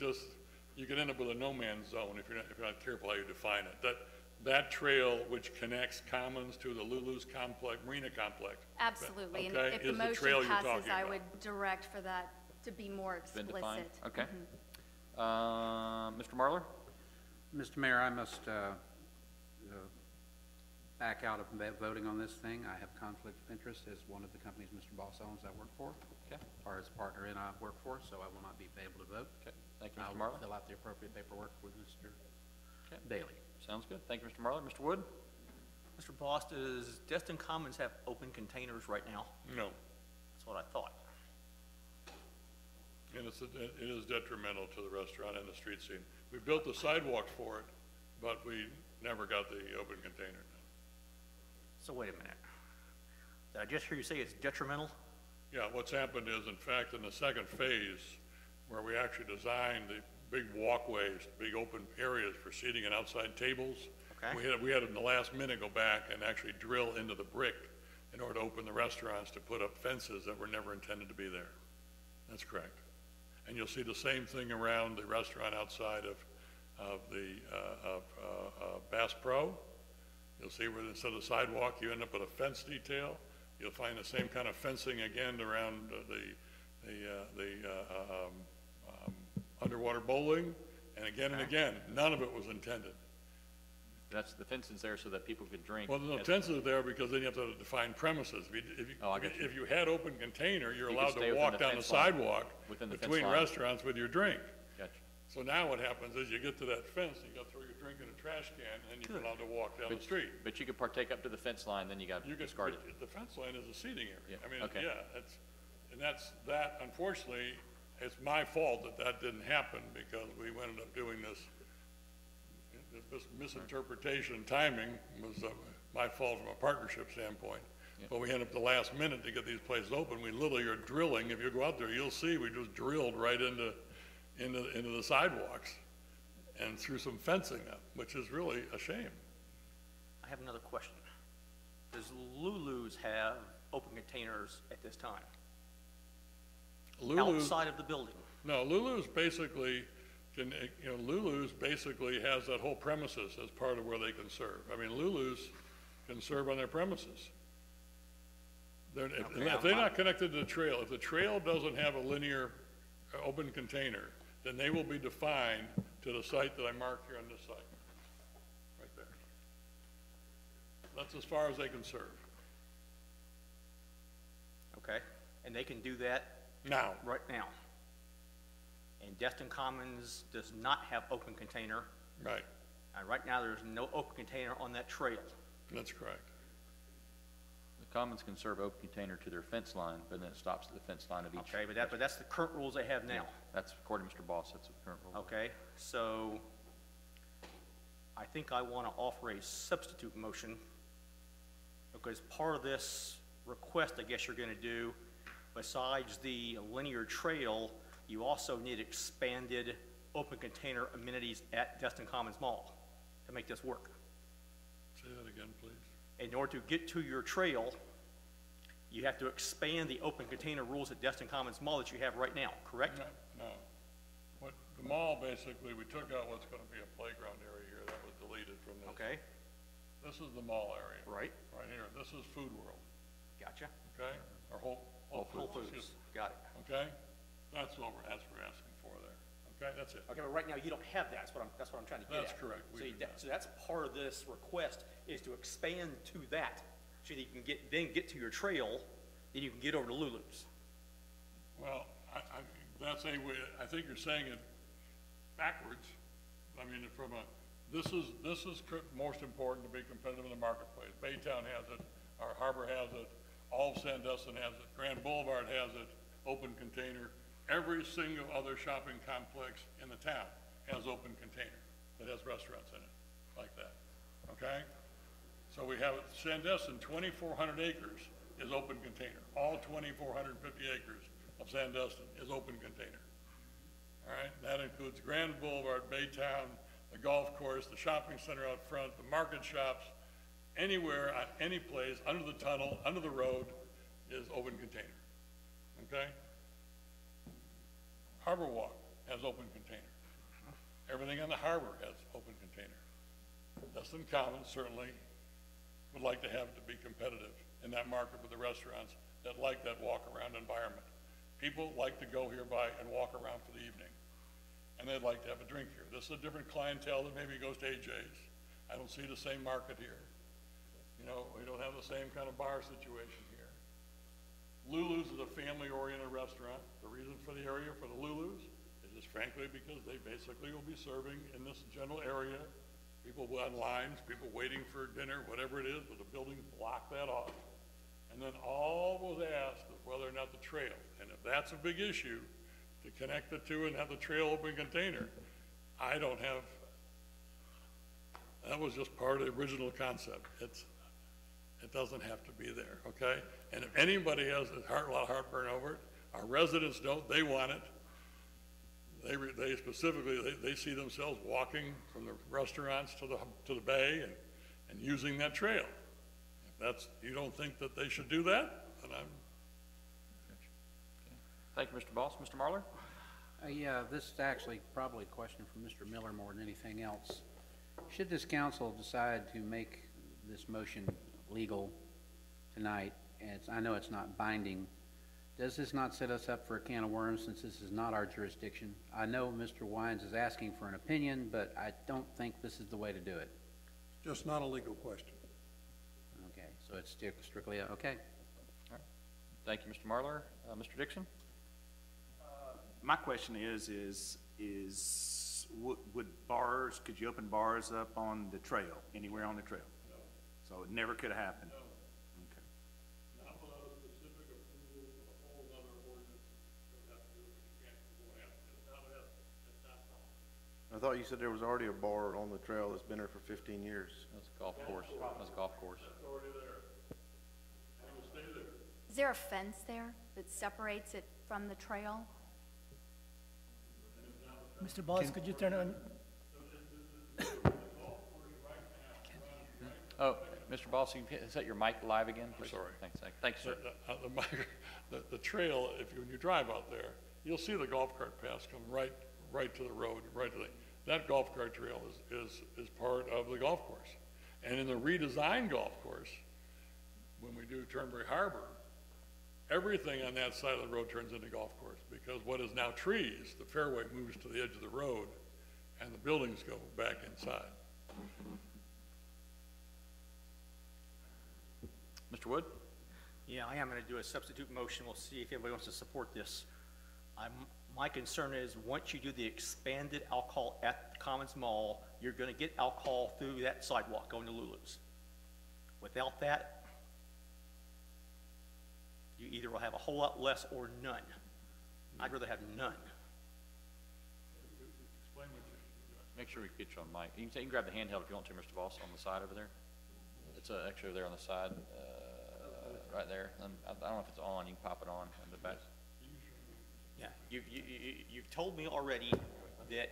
you could end up with a no man's zone if you're not careful how you define it. That trail which connects Commons to the Lulu's complex, Marina complex. Absolutely, Okay, and if the is the motion trail you're passes, talking I about. would direct for that to be more Been explicit. defined? Okay. Mhm. Mr. Marlar? Mr. Mayor, I must back out of voting on this thing. I have conflict of interest as one of the companies Mr. Boss owns I work for, Okay. or as a partner in I work for, so I will not be able to vote. Okay. Thank you, I Mr. will Marlar. fill out the appropriate paperwork with Mr. Okay. Daly. Sounds good. Thank you, Mr. Marlar. Mr. Wood? Mr. Boss, does Destin Commons have open containers right now? No. That's what I thought. And it is detrimental to the restaurant and the street scene. We built the sidewalks for it, but we never got the open container. So wait a minute. Did I just hear you say it's detrimental? Yeah, what's happened is, in fact, in the second phase, where we actually designed the big walkways, big open areas for seating and outside tables, Okay. we had in the last minute go back and actually drill into the brick in order to open the restaurants to put up fences that were never intended to be there. That's correct. And you'll see the same thing around the restaurant outside of Bass Pro. You'll see where instead of sidewalk, you end up with a fence detail. You'll find the same kind of fencing again around the underwater bowling, and again, none of it was intended. That's the fences there so that people could drink. Well, the fences are there because then you have to define premises. If you had open container, you're You allowed could stay to within walk the down the fence line. sidewalk Within the fence between line. restaurants with your drink. Gotcha. So now what happens is you get to that fence, you got to throw your drink in a trash can, and you're allowed to walk down the street. But you could partake up to the fence line, then you got discarded. The fence line is a seating area. Yeah, I mean, okay. yeah, that, unfortunately, it's my fault that didn't happen because we ended up doing this misinterpretation and timing was my fault from a partnership standpoint. Yeah. But we ended up the last minute to get these places open. We literally are drilling. If you go out there, you'll see we just drilled right into the sidewalks and threw some fencing up, which is really a shame. I have another question. does Lulu's have open containers at this time? Lulu's, Outside of the building? no, Lulu's basically can, you know, Lulu's basically has that whole premises as part of where they can serve. I mean, Lulu's can serve on their premises. If they're not connected to the trail, if the trail doesn't have a linear open container, then they will be defined to the site that I marked here on this site, right there. That's as far as they can serve. Okay, and they can do that Now, right now. And Destin Commons does not have open container, right, and right now there's no open container on that trail. that's correct. The Commons can serve open container to their fence line, but then it stops at the fence line of each. Okay, but that's the current rules they have now. That's, according to Mr. Boss, that's the current rule. Okay, so I think I want to offer a substitute motion, because part of this request, I guess you're going to do, besides the linear trail, you also need expanded open container amenities at Destin Commons Mall to make this work. Say that again, please. In order to get to your trail, you have to expand the open container rules at Destin Commons Mall that you have right now, correct? No. What, the mall, basically, we took out what's gonna be a playground area here, that was deleted from this. Okay, This is the mall area. right, Right here, this is Food World, gotcha. okay? Or Whole Whole Foods, Foods, got it. okay? That's what we're asking for there, okay? That's it. Okay, but right now you don't have that, that's what I'm trying to get at. That's correct, we So, do not. so that's part of this request, is to expand to that, so that you can get to your trail, then you can get over to Lulu's. Well, that's a way, I think you're saying it backwards. I mean, this is most important to be competitive in the marketplace. Baytown has it, our harbor has it, all of Sandestin has it, Grand Boulevard has it, open container. Every single other shopping complex in the town has open container that has restaurants in it, like that, okay? So we have, Sandestin, 2,400 acres is open container. All 2,450 acres of Sandestin is open container. All right, that includes Grand Boulevard, Baytown, the golf course, the shopping center out front, the market shops, anywhere, any place, under the tunnel, under the road, is open container, okay? Harbor Walk has open container. Everything on the harbor has open container. Destin Commons certainly would like to have it to be competitive in that market with the restaurants that like that walk-around environment. People like to go here by and walk around for the evening, and they'd like to have a drink here. This is a different clientele that maybe goes to AJ's. I don't see the same market here. You know, we don't have the same kind of bar situation here. Lulu's is a family-oriented restaurant. The reason for the area for the Lulu's is just frankly because they basically will be serving in this general area. People on lines, people waiting for dinner, whatever it is, but the buildings block that off. And then all was asked is whether or not the trail, and if that's a big issue, to connect the two and have the trail open container, I don't have, that was just part of the original concept. It doesn't have to be there, okay? And if anybody has a lot of heartburn over it, our residents don't, they want it. They specifically, they see themselves walking from the restaurants to the bay and using that trail. If you don't think that they should do that, then I'm. Thank you, Mr. Boss. Mr. Marler? Yeah, this is actually probably a question for Mr. Miller more than anything else. Should this council decide to make this motion legal tonight, and I know it's not binding, does this not set us up for a can of worms since this is not our jurisdiction? I know Mr. Wines is asking for an opinion, but I don't think this is the way to do it. Just not a legal question. Okay, so it's strictly, okay. All right. Thank you, Mr. Marler. Mr. Dixon? My question is would bars, could you open bars up on the trail, anywhere on the trail? No. So it never could have happened? No. Okay. Not without a specific approval of a whole other ordinance, you have to do it, but you can't, you won't have to. It's not possible. I thought you said there was already a bar on the trail that's been there for 15 years. That's a golf course. That's a golf course. It's already there. And it will stay there. Is there a fence there that separates it from the trail? Mr. Boss, could you turn on? Oh, Mr. Boss, you can set your mic live again, please? Sorry. Thanks, sir. The trail, when you drive out there, you'll see the golf cart path come right to the road, that golf cart trail is part of the golf course. And in the redesigned golf course, when we do Turnberry Harbor, everything on that side of the road turns into golf course, because what is now trees, the fairway moves to the edge of the road, and the buildings go back inside. Mr. Wood? Yeah, I am going to do a substitute motion. We'll see if anybody wants to support this. My concern is, once you do the expanded alcohol at the Commons Mall, you're going to get alcohol through that sidewalk going to Lulu's. Without that, you either will have a whole lot less or none. I'd rather have none. Make sure we get you on mic. You can grab the handheld if you want to, Mr. Boss, on the side over there. It's actually there on the side, right there. I don't know if it's on. You can pop it on in the back. Yeah, you've told me already that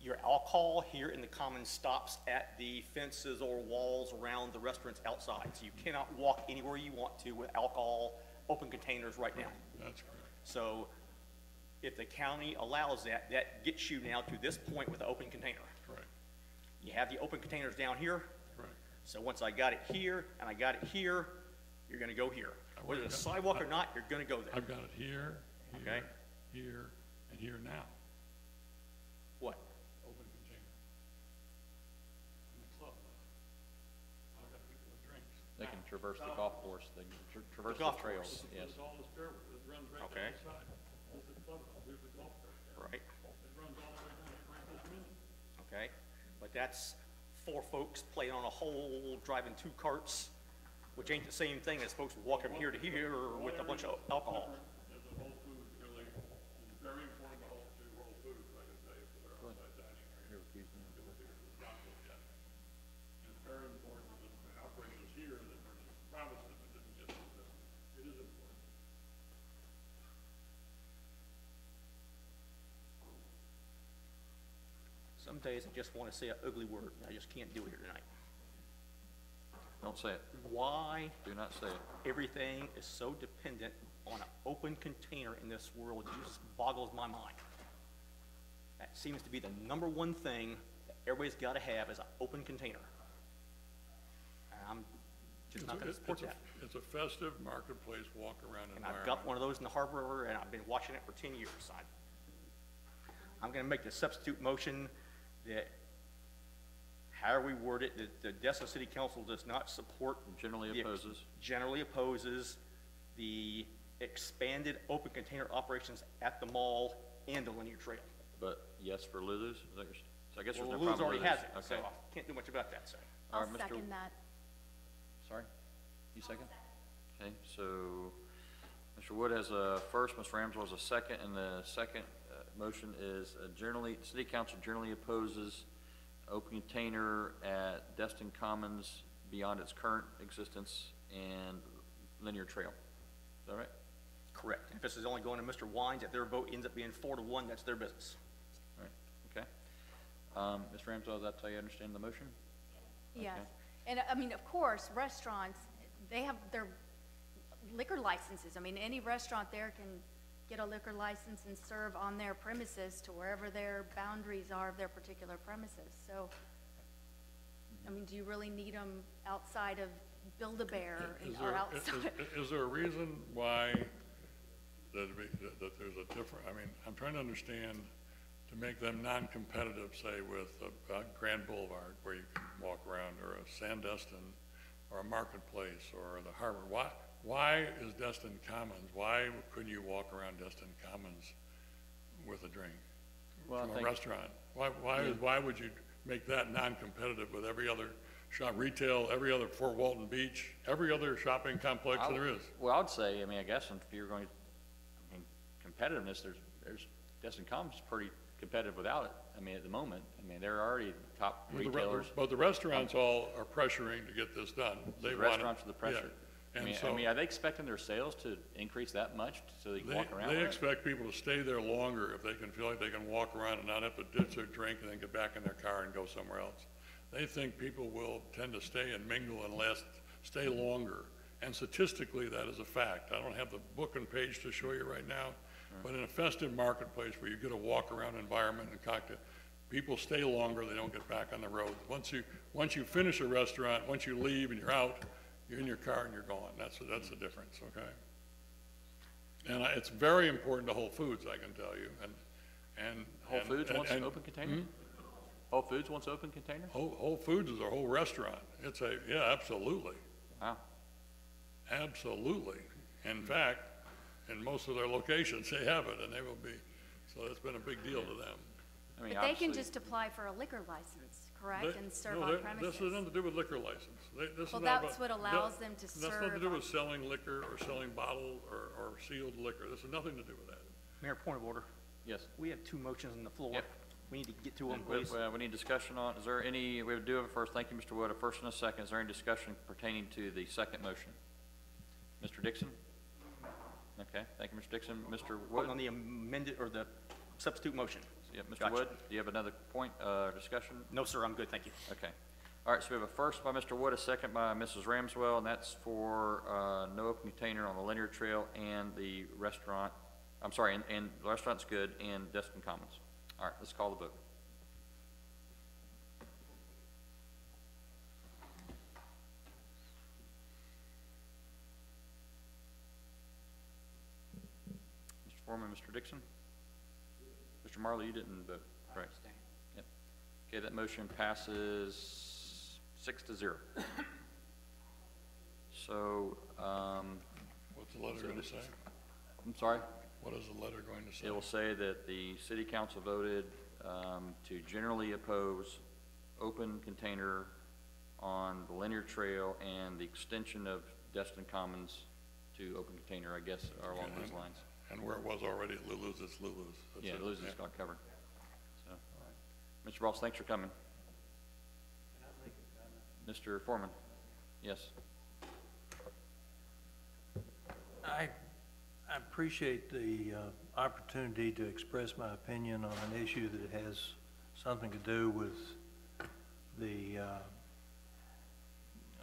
your alcohol here in the Commons stops at the fences or walls around the restaurants outside. So you cannot walk anywhere you want to with alcohol open containers right now. That's correct. So if the county allows that, that gets you now to this point with the open container. Correct. You have the open containers down here. Correct. So once I got it here and I got it here, you're going to go here. Whether it's a sidewalk or not, you're going to go there. I've got it here, Okay. here, and here now. What? Open container. In the club. I've got people with drinks. They can traverse the golf course. They can traverse the golf trails. course. Yes. It's all the stairway. It runs right Okay. down the side. There's the clubhouse. There's the golf cart. Right. It runs all the way down to Franklin's Mill. Okay, but that's 4 folks playing on a hole, driving 2 carts, which ain't the same thing as folks walking from here to here with a bunch of alcohol. There's a Whole Foods really, it's very important to Whole Foods, I can tell you, for their outside dining area. It's not looked at. It's very important that the operations here that were promised them and didn't get them. It is important. Some days I just want to say an ugly word, and I just can't do it here tonight. Don't say it. Why Do not say it. everything is so dependent on an open container in this world just boggles my mind. That seems to be the #1 thing that everybody's got to have, is an open container. And I'm just not going to support that. It's a festive marketplace walk around And environment. I've got one of those in the harbor, and I've been watching it for 10 years. I'm going to make the substitute motion that, however we word it, that the Destin City Council does not support. Generally opposes. Generally opposes the expanded open container operations at the mall and the linear trail. But yes for Lulu's? Is that your, so I guess Well, there's no Lulu's problem already with has Lulu's. it, so Okay. I can't do much about that, so. All I'll right, Mr. second that. Sorry? You second? Okay, so Mr. Wood has a first, Ms. Ramswell has a second, and the second motion is City Council generally opposes open container at Destin Commons beyond its current existence and linear trail. Is that right? Correct. If this is only going to Mr. Wines, if their vote ends up being 4-1, that's their business. All right, okay. Ms. Ramswell, is that how you understand the motion? Yes. Okay. And, I mean, of course, restaurants, they have their liquor licenses. I mean, any restaurant there can get a liquor license and serve on their premises to wherever their boundaries are of their particular premises. So, I mean, do you really need them outside of Build-A-Bear or outside? Is there a reason why that there's a different, I mean, I'm trying to understand, to make them non-competitive, say, with a Grand Boulevard where you can walk around, or a Sandestin, or a Marketplace, or the Harbor. Why is Destin Commons, why couldn't you walk around Destin Commons with a drink from a restaurant? Why would you make that non-competitive with every other shop, retail, every other Fort Walton Beach, every other shopping complex there is? Well, I would say, I mean, I guess if you're going, I mean, competitiveness, there's Destin Commons is pretty competitive without it. I mean, at the moment, I mean, they're already top retailers. But the restaurants all are pressuring to get this done. The restaurants are the pressure. Yeah. I mean, are they expecting their sales to increase that much so they can walk around? They expect people to stay there longer if they can feel like they can walk around and not have to ditch their drink and then get back in their car and go somewhere else. they think people will tend to stay and mingle and stay longer. And statistically, that is a fact. I don't have the book and page to show you right now, but in a festive marketplace where you get a walk-around environment and cocktail, people stay longer, they don't get back on the road. Once you finish a restaurant, once you leave and you're out, you're in your car and you're gone. That's the difference, okay? And it's very important to Whole Foods, I can tell you. Whole Foods wants an open container? Whole Foods wants open container? Whole Foods is a whole restaurant. Yeah, absolutely. Wow. Absolutely. In fact, in most of their locations, they have it, and they will be. So it's been a big deal to them. I mean, But they can obviously- just apply for a liquor license, correct, and serve No, on This premises? has nothing to do with liquor license. This is Well, not that's about- what allows that- them to That's nothing to serve do on- with selling liquor or selling bottled or sealed liquor. This has nothing to do with that. Mayor, point of order. Yes. We have 2 motions on the floor. Yep. We need to get to them, We please. we need discussion on, is there any, we do have a first, thank you, Mr. Wood, a first and a second. Is there any discussion pertaining to the second motion? Mr. Dixon? Okay, thank you, Mr. Dixon. Mr. Wood? Voting on the amended, or the substitute motion. Yeah, Mr. Gotcha. Wood, do you have another point, discussion? No, sir, I'm good, thank you. Okay. All right, so we have a first by Mr. Wood, a second by Mrs. Ramswell, and that's for, no open container on the linear trail and the restaurant, I'm sorry, and the restaurant's good, and Destin Commons. All right, let's call the vote. Mr. Foreman, Mr. Dixon? Mr. Marley, you didn't vote, correct? Yep. Okay, that motion passes 6-0. So, What's the letter going to say? I'm sorry? What is the letter going to say? It will say that the city council voted to generally oppose open container on the linear trail and the extension of Destin Commons to open container, I guess, are along those lines. And where it was already at Lulu's, it's Lulu's. That's Yeah, it. Lulu's Yeah. got covered. So, Mr. Ross, thanks for coming. Mr. Foreman? Yes. I appreciate the opportunity to express my opinion on an issue that has something to do with the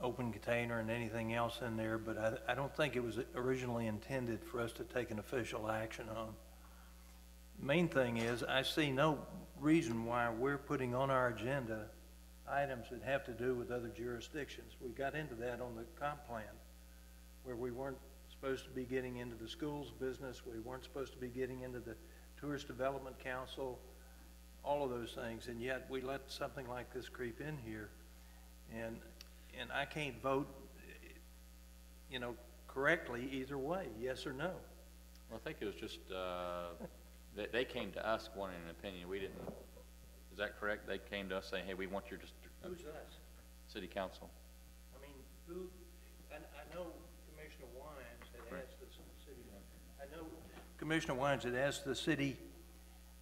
open container and anything else in there, but I don't think it was originally intended for us to take an official action on. Main thing is, I see no reason why we're putting on our agenda items that have to do with other jurisdictions. We got into that on the comp plan, where we weren't supposed to be getting into the schools business, we weren't supposed to be getting into the Tourist Development Council, all of those things, and yet we let something like this creep in here. And I can't vote, correctly either way, yes or no. Well, I think it was just, they came to us wanting an opinion. We didn't, is that correct? They came to us saying, hey, we want your Who's us? city council. I mean, I know Commissioner Wines had asked the city, I know Commissioner Wines had asked the city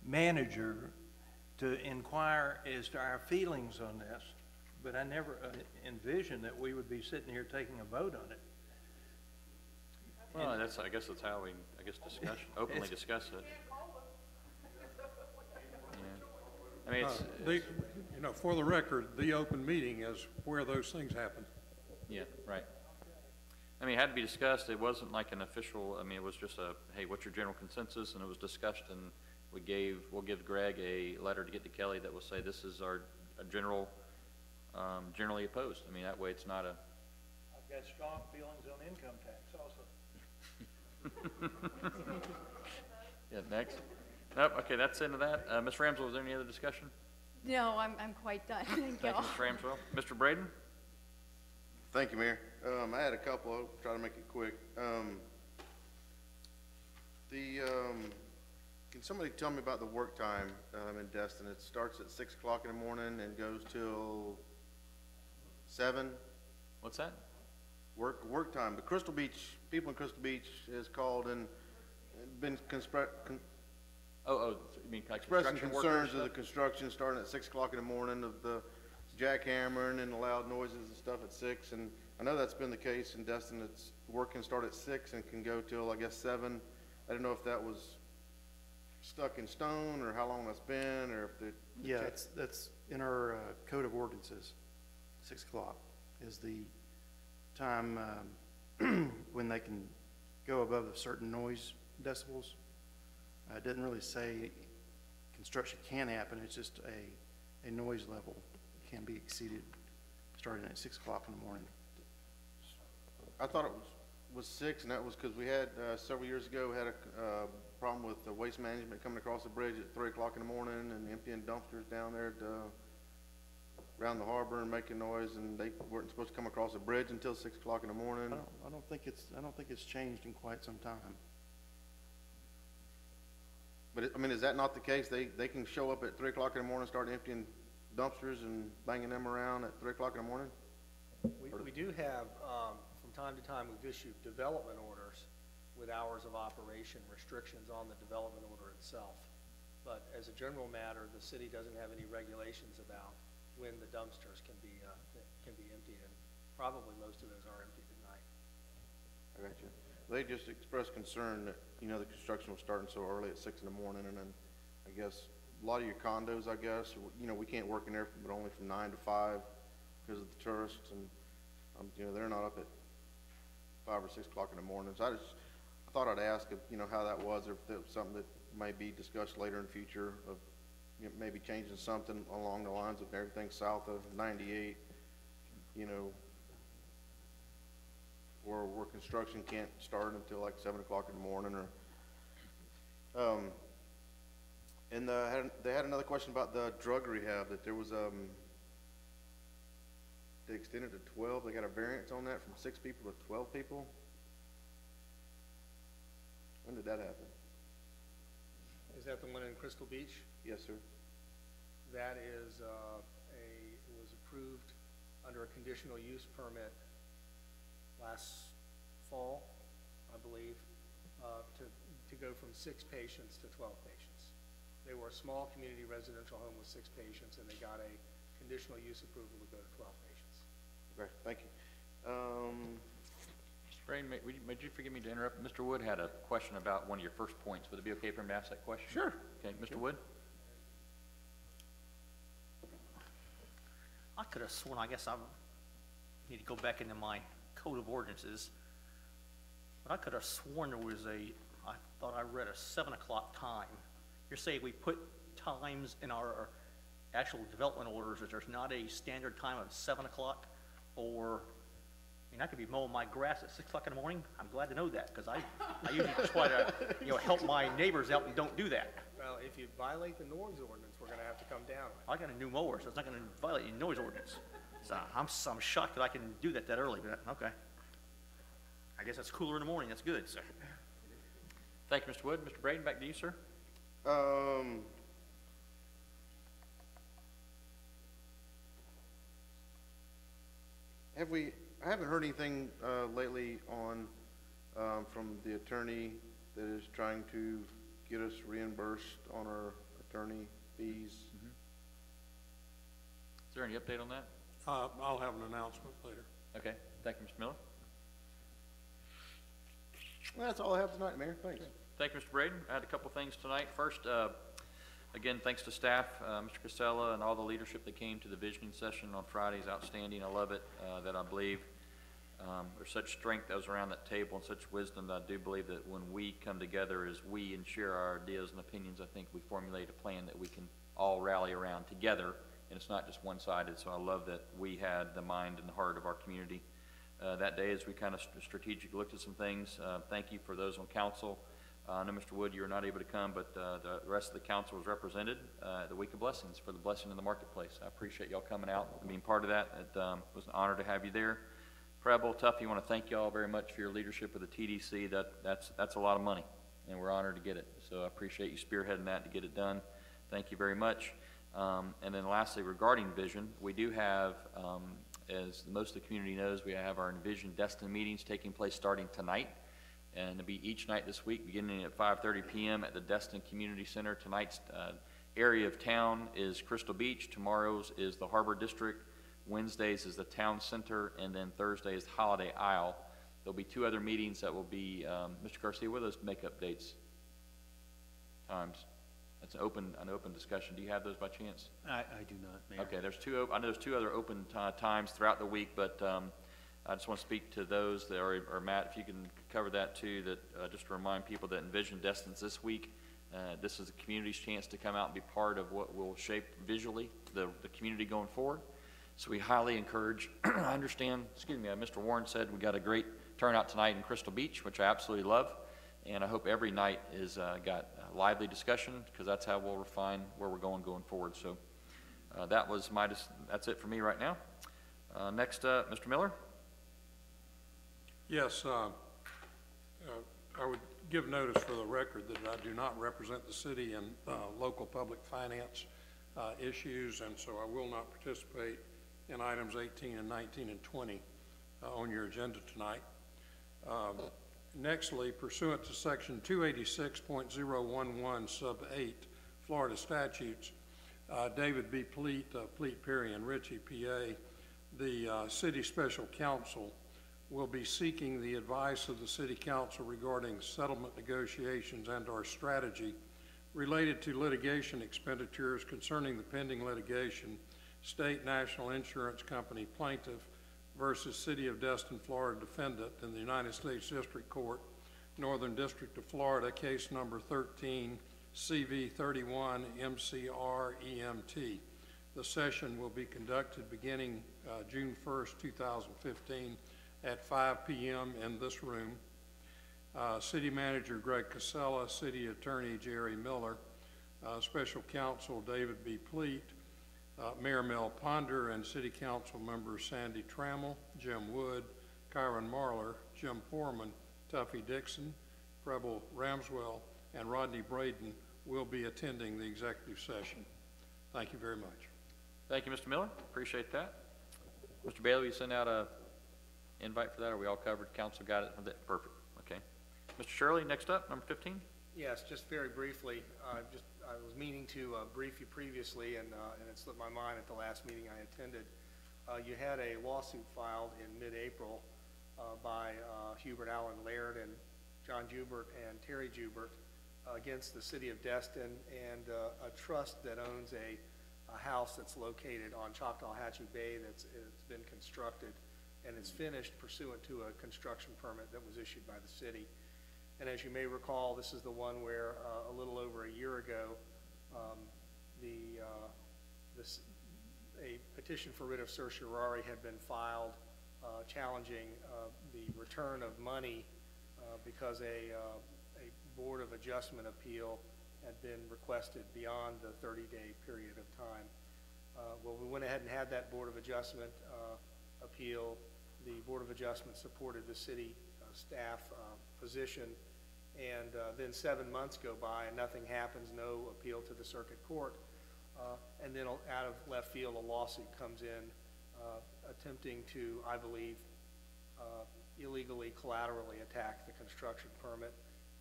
manager to inquire as to our feelings on this, but I never envisioned that we would be sitting here taking a vote on it. Well, I guess that's how we, openly discuss it. Yeah. I mean, it's, For the record, the open meeting is where those things happen. yeah, right. I mean, it had to be discussed. It wasn't like an official, it was just hey, what's your general consensus? And it was discussed, and we'll give Greg a letter to get to Kelly that will say this is our generally opposed. I mean, that way it's not a. I've got strong feelings on income tax also. Yeah, next. Nope, okay, that's into that. Ms. Ramswell, is there any other discussion? No, I'm quite done, thank you. Thank you, Ms. Ramswell. Mr. Braden? Thank you, Mayor. I had a couple, I'll try to make it quick. Can somebody tell me about the work time in Destin? It starts at 6 o'clock in the morning and goes till 7. What's that? Work time. The Crystal Beach, people in Crystal Beach has called and been You mean like expressing construction concerns workers of the stuff? construction starting at 6 o'clock in the morning, of the jackhammering and the loud noises and stuff at 6. And I know that's been the case in Destin. Work can start at 6 and can go till, I guess, 7. I don't know if that was stuck in stone, or how long that's been, or if the Yeah, that's in our code of ordinances. 6 o'clock is the time when they can go above a certain noise decibels. It doesn't really say construction can happen, it's just a noise level can be exceeded starting at 6 o'clock in the morning. I thought it was 6, and that was because we had, several years ago, we had a problem with the waste management coming across the bridge at 3 o'clock in the morning and emptying dumpsters down there at, around the harbor and making noise, and they weren't supposed to come across the bridge until 6 o'clock in the morning. I don't think it's changed in quite some time. But, I mean, is that not the case? They can show up at 3 o'clock in the morning, start emptying dumpsters and banging them around at 3 o'clock in the morning? We do have, from time to time, we've issued development orders with hours of operation, restrictions on the development order itself. But as a general matter, the city doesn't have any regulations about when the dumpsters can be emptied, and probably most of those are emptied at night. I got you. They just expressed concern that, you know, the construction was starting so early at 6 in the morning, and then I guess a lot of your condos, I guess, you know, we can't work in there, but only from 9 to 5 because of the tourists, and, you know, they're not up at 5 or 6 o'clock in the morning. So I thought I'd ask if, you know, how that was, or if that was something that may be discussed later in the future of, you know, maybe changing something along the lines of everything south of 98, you know, or where construction can't start until like 7 o'clock in the morning, or, and they had another question about the drug rehab, that there was, they extended to 12, they got a variance on that from 6 people to 12 people? When did that happen? Is that the one in Crystal Beach? Yes, sir. That is, it was approved under a conditional use permit last fall, I believe, to go from 6 patients to 12 patients. They were a small community residential home with 6 patients, and they got a conditional use approval to go to 12 patients. Okay, thank you. Mr. Braden, would you forgive me to interrupt? Mr. Wood had a question about one of your first points. Would it be okay for him to ask that question? Sure. Okay, Mr. Wood? I could have sworn, I guess I need to go back into my code of ordinances, but I could have sworn there was I thought I read a 7 o'clock time. You're saying we put times in our actual development orders, that there's not a standard time of 7 o'clock, or, I mean, I could be mowing my grass at 6 o'clock in the morning. I'm glad to know that, because I usually try to, you know, help my neighbors out and don't do that. Well, if you violate the noise ordinance, we're gonna have to come down with it. I got a new mower, so it's not gonna violate any noise ordinance. So I'm shocked that I can do that early, but okay. I guess it's cooler in the morning, that's good, so. Thank you, Mr. Wood. Mr. Braden, back to you, sir. I haven't heard anything lately on from the attorney that is trying to get us reimbursed on our attorney fees. Is there any update on that? I'll have an announcement later. Okay, thank you, Mr. Miller. Well, that's all I have tonight, Mayor. Thanks. Thank you, Mr. Braden. I had a couple things tonight. First, again, thanks to staff, Mr. Casella, and all the leadership that came to the visioning session on Friday is outstanding. I love it, that I believe there's such strength that was around that table and such wisdom that I do believe that when we come together as we and share our ideas and opinions, I think we formulate a plan that we can all rally around together, and it's not just one-sided. So I love that we had the mind and the heart of our community that day as we kind of strategically looked at some things. Thank you for those on council. I know, Mr. Wood, you were not able to come, but the rest of the council was represented at the Week of Blessings for the Blessing in the Marketplace. I appreciate y'all coming out and being part of that. It was an honor to have you there. Preble, Tuffy, I want to thank y'all very much for your leadership of the TDC. That's a lot of money, and we're honored to get it. So I appreciate you spearheading that to get it done. Thank you very much. And then lastly, regarding Vision, we do have, as most of the community knows, we have our Envision Destin meetings taking place starting tonight. And it'll be each night this week, beginning at 5:30 p.m. at the Destin Community Center. Tonight's area of town is Crystal Beach. Tomorrow's is the Harbor District. Wednesdays is the Town Center. And then Thursday is Holiday Isle. There'll be 2 other meetings that will be, Mr. Garcia, what are those makeup dates? Times? It's an open discussion. Do you have those by chance? I do not, Mayor. Okay, I know there's two other open times throughout the week, but I just want to speak to those that are, or Matt, if you can cover that too, that just to remind people that Envision Destin's this week. This is the community's chance to come out and be part of what will shape visually the community going forward. So we highly encourage, I understand, Mr. Warren said we got a great turnout tonight in Crystal Beach, which I absolutely love. And I hope every night is got lively discussion, because that's how we'll refine where we're going forward. So that's it for me right now. Next, Mr. Miller. Yes, I would give notice for the record that I do not represent the city in local public finance issues, and so I will not participate in items 18 and 19 and 20 on your agenda tonight. Nextly, pursuant to section 286.011 sub 8 Florida statutes, David B. Pleat, Perry and Ritchie, PA, the city special counsel, will be seeking the advice of the city council regarding settlement negotiations and our strategy related to litigation expenditures concerning the pending litigation, State National Insurance Company plaintiff versus City of Destin, Florida defendant in the United States District Court, Northern District of Florida, case number 13 CV 31 MCR EMT. The session will be conducted beginning June 1st, 2015 at 5 p.m. in this room. City Manager Greg Casella, City Attorney Jerry Miller, Special Counsel David B. Pleat, Mayor Mel Ponder, and City Council members Sandy Trammell, Jim Wood, Kyron Marler, Jim Foreman, Tuffy Dixon, Preble Ramswell, and Rodney Braden will be attending the executive session. Thank you very much. Thank you, Mr. Miller. Appreciate that. Mr. Bailey, will you send out a invite for that? Are we all covered? Council got it? Perfect. Okay. Mr. Shirley, next up, number 15. Yes, just very briefly, I was meaning to brief you previously, and it slipped my mind at the last meeting I attended. You had a lawsuit filed in mid-April by Hubert Allen Laird and John Jubert and Terry Jubert against the City of Destin and a trust that owns a house that's located on Choctawhatchee Bay it's been constructed and is finished pursuant to a construction permit that was issued by the city. And as you may recall, this is the one where a little over a year ago, a petition for writ of certiorari had been filed challenging the return of money because a Board of Adjustment appeal had been requested beyond the 30-day period of time. Well, we went ahead and had that Board of Adjustment appeal. The Board of Adjustment supported the city staff position, and then 7 months go by and nothing happens, no appeal to the circuit court, and then out of left field a lawsuit comes in attempting to, I believe, illegally collaterally attack the construction permit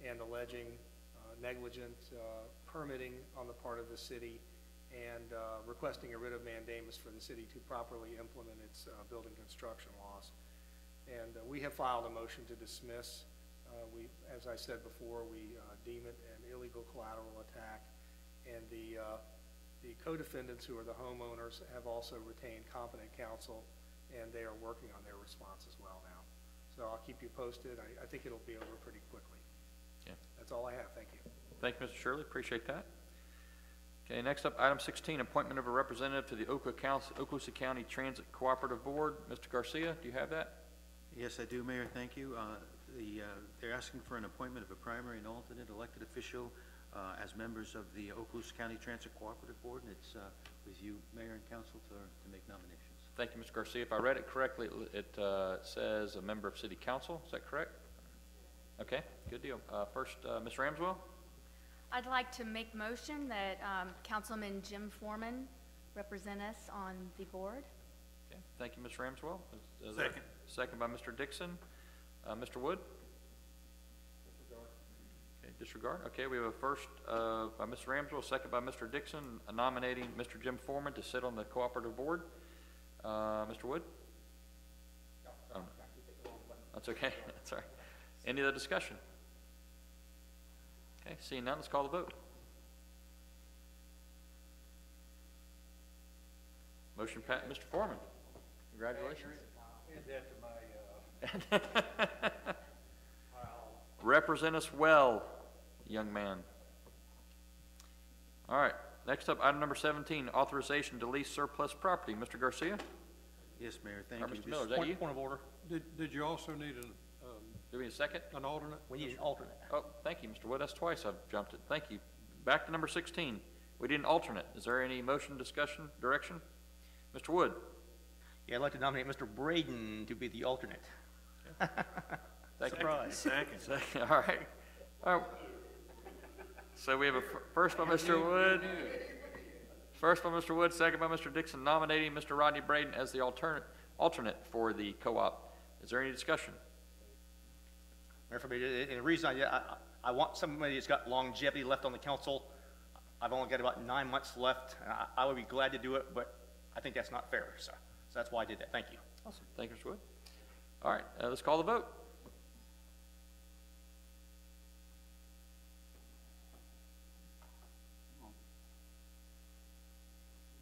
and alleging negligent permitting on the part of the city and requesting a writ of mandamus for the city to properly implement its building construction laws. And we have filed a motion to dismiss. As I said before, we deem it an illegal collateral attack, and the co-defendants, who are the homeowners, have also retained competent counsel, and they are working on their response as well now. So I'll keep you posted. I think it'll be over pretty quickly. Yeah. That's all I have. Thank you. Thank you, Mr. Shirley. Appreciate that. Okay, next up, item 16, appointment of a representative to the Okaloosa County Transit Cooperative Board. Mr. Garcia, do you have that? Yes, I do, Mayor. Thank you. They're asking for an appointment of a primary and alternate elected official as members of the Okaloosa County Transit Cooperative Board, and it's with you, Mayor and Council, to make nominations. Thank you, Mr. Garcia. If I read it correctly, it says a member of City Council. Is that correct? Okay, good deal. First, Ms. Ramswell. I'd like to make motion that Councilman Jim Foreman represent us on the board. Okay, thank you, Ms. Ramswell. Second. Second by Mr. Dixon. Mr. Wood? Disregard. Okay, disregard. Okay, we have a first by Mr. Ramswell, second by Mr. Dixon, nominating Mr. Jim Foreman to sit on the cooperative board. Mr. Wood? No. That's okay. That's all right. Any other discussion? Okay, seeing none, let's call the vote. Motion passed. Mr. Foreman, congratulations. Represent us well, young man. All right, next up, item number 17, authorization to lease surplus property. Mr. Garcia? Yes, Mayor, thank Or you. Mr. This- Miller, is that you? Point of order. Did you also need Do we need a second? an alternate? We need an alternate. Oh, thank you, Mr. Wood. That's twice I've jumped it. Thank you. Back to number 16. We need an alternate. Is there any motion, discussion, direction? Mr. Wood? Yeah, I'd like to nominate Mr. Braden to be the alternate. Surprise. Second. All right. All right. So we have a first by Mr. Wood. First by Mr. Wood, second by Mr. Dixon, nominating Mr. Rodney Braden as the alternate for the co-op. Is there any discussion? Mayor, for me, and the reason I want somebody that's got longevity left on the council. I've only got about 9 months left. I would be glad to do it, but I think that's not fair. So that's why I did that. Thank you. Awesome. Thank you, Mr. Wood. All right, let's call the vote.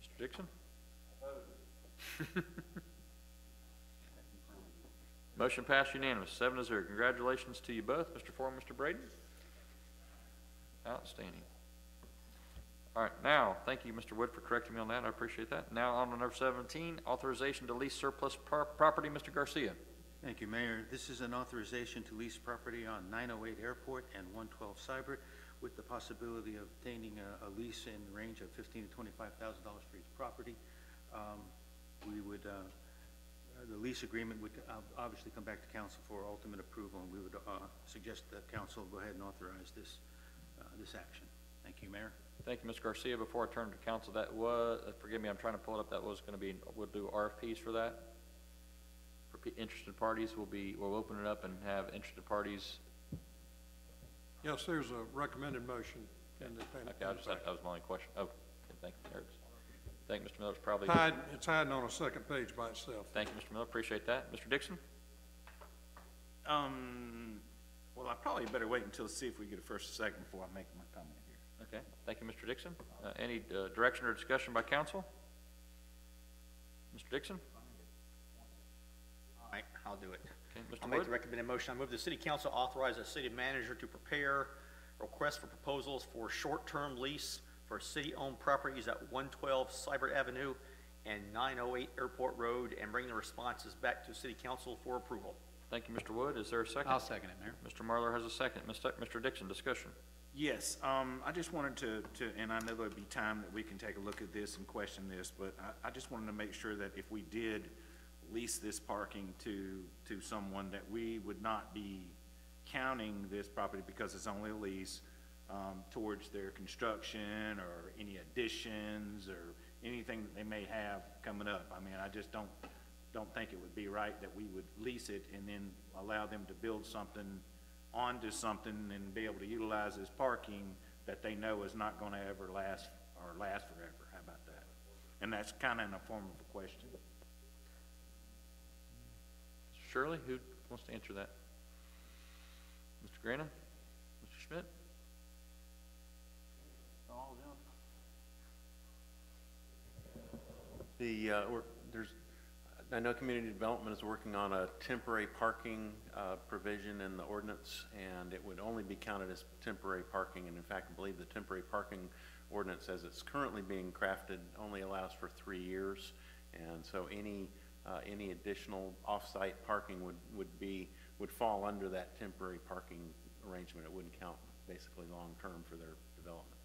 Mr. Dixon? Motion passed unanimous, 7-0. Congratulations to you both, Mr. Foreman, Mr. Braden. Outstanding. All right, now, thank you, Mr. Wood, for correcting me on that. I appreciate that. Now on to number 17, authorization to lease surplus property. Mr. Garcia. Thank you, Mayor. This is an authorization to lease property on 908 Airport and 112 Cyber with the possibility of obtaining a lease in the range of $15,000 to $25,000 for each property. The lease agreement would obviously come back to council for ultimate approval, and we would suggest that council go ahead and authorize this action. Thank you, Mayor. Thank you, Mr. Garcia. Before I turn to council, that was, forgive me, I'm trying to pull it up. That was going to be, we'll do RFPs for that. For interested parties, we'll open it up and have interested parties. Yes, there's a recommended motion in the payment. Okay, that was my only question. Oh, okay, thank you. There it is. I think Mr. Miller's probably. It's hiding on a second page by itself. Thank you, Mr. Miller. Appreciate that. Mr. Dixon? Well, I probably better wait until see if we get a first or second before I make my comment here. Okay, thank you, Mr. Dixon. Any direction or discussion by council? Mr. Dixon? All right, I'll do it. Okay, Mr. I'll make Wood? the recommended motion. I move the city council authorize the city manager to prepare requests for proposals for short-term lease for city-owned properties at 112 Cyber Avenue and 908 Airport Road, and bring the responses back to city council for approval. Thank you, Mr. Wood. Is there a second? I'll second it, Mayor. Mr. Marlar has a second. Mr. Dixon, discussion. Yes, I just wanted to, and I know there'll be time that we can take a look at this and question this, but I just wanted to make sure that if we did lease this parking to someone, that we would not be counting this property, because it's only a lease, towards their construction or any additions or anything that they may have coming up. I mean, I just don't think it would be right that we would lease it and then allow them to build something onto something and be able to utilize this parking that they know is not going to ever last forever. How about that? And that's kind of in the form of a question. Shirley, who wants to answer that? Mr. Granum? Mr. Schmidt? I know community development is working on a temporary parking provision in the ordinance, and it would only be counted as temporary parking. And in fact, I believe the temporary parking ordinance, as it's currently being crafted, only allows for 3 years. And so any additional off-site parking would fall under that temporary parking arrangement. It wouldn't count basically long-term for their development.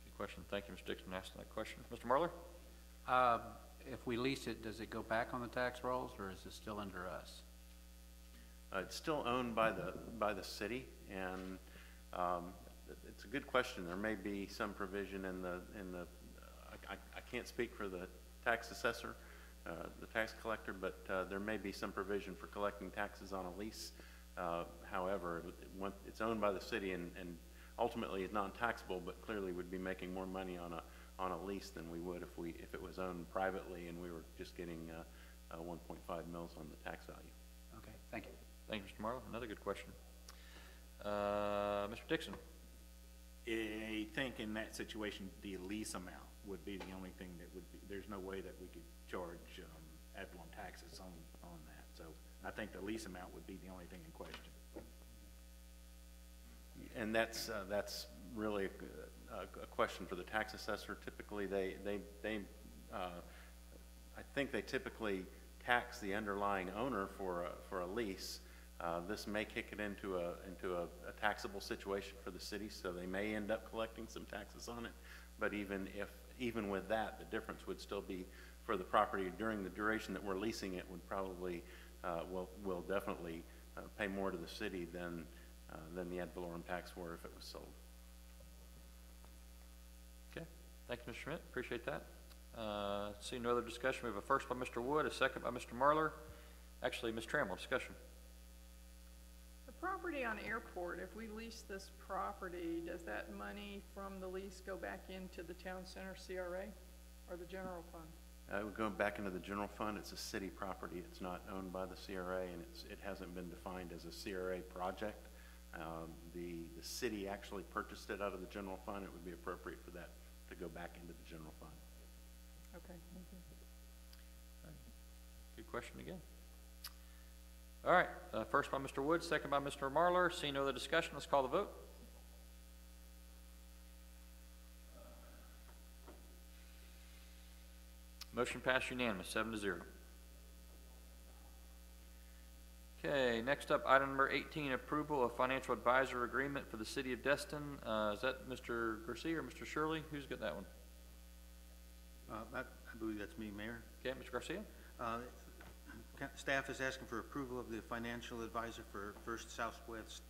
Good question. Thank you, Mr. Dixon, for asking that question. Mr. Marlar? If we lease it, does it go back on the tax rolls, or is it still under us? It's still owned by the city, and it's a good question. There may be some provision in the I can't speak for the tax assessor, the tax collector, but there may be some provision for collecting taxes on a lease. However, it's owned by the city and ultimately is non-taxable, but clearly would be making more money on a lease than we would if it was owned privately and we were just getting 1.5 mils on the tax value. Okay, thank you. Thank you, Mr. Marlar. Another good question. Mr. Dixon? I think in that situation, the lease amount would be the only thing that would be, there's no way that we could charge ad valorem taxes on that. So I think the lease amount would be the only thing in question. And that's really a question for the tax assessor. Typically, I think they typically tax the underlying owner for a lease. This may kick it into a taxable situation for the city, so they may end up collecting some taxes on it. But even with that, the difference would still be for the property during the duration that we're leasing it would probably will definitely pay more to the city than the ad valorem tax were if it was sold. Okay, thank you, Mr. Schmidt, appreciate that. Seeing no other discussion, we have a first by Mr. Wood, a second by Mr. Marlar. Actually, Ms. Trammell, discussion. The property on Airport, if we lease this property, does that money from the lease go back into the town center CRA or the general fund? It would go back into the general fund. It's a city property. It's not owned by the CRA, and it hasn't been defined as a CRA project. The city actually purchased it out of the general fund. It would be appropriate for that to go back into the general fund. Okay, thank you. Good question again. All right, first by Mr. Wood, second by Mr. Marlar. Seeing no other discussion, let's call the vote. Motion passed unanimous, 7-0. Okay, next up, item number 18, approval of financial advisor agreement for the city of Destin. Is that Mr. Garcia or Mr. Shirley? Who's got that one? I believe that's me, Mayor. Okay, Mr. Garcia? Staff is asking for approval of the financial advisor for First Southwest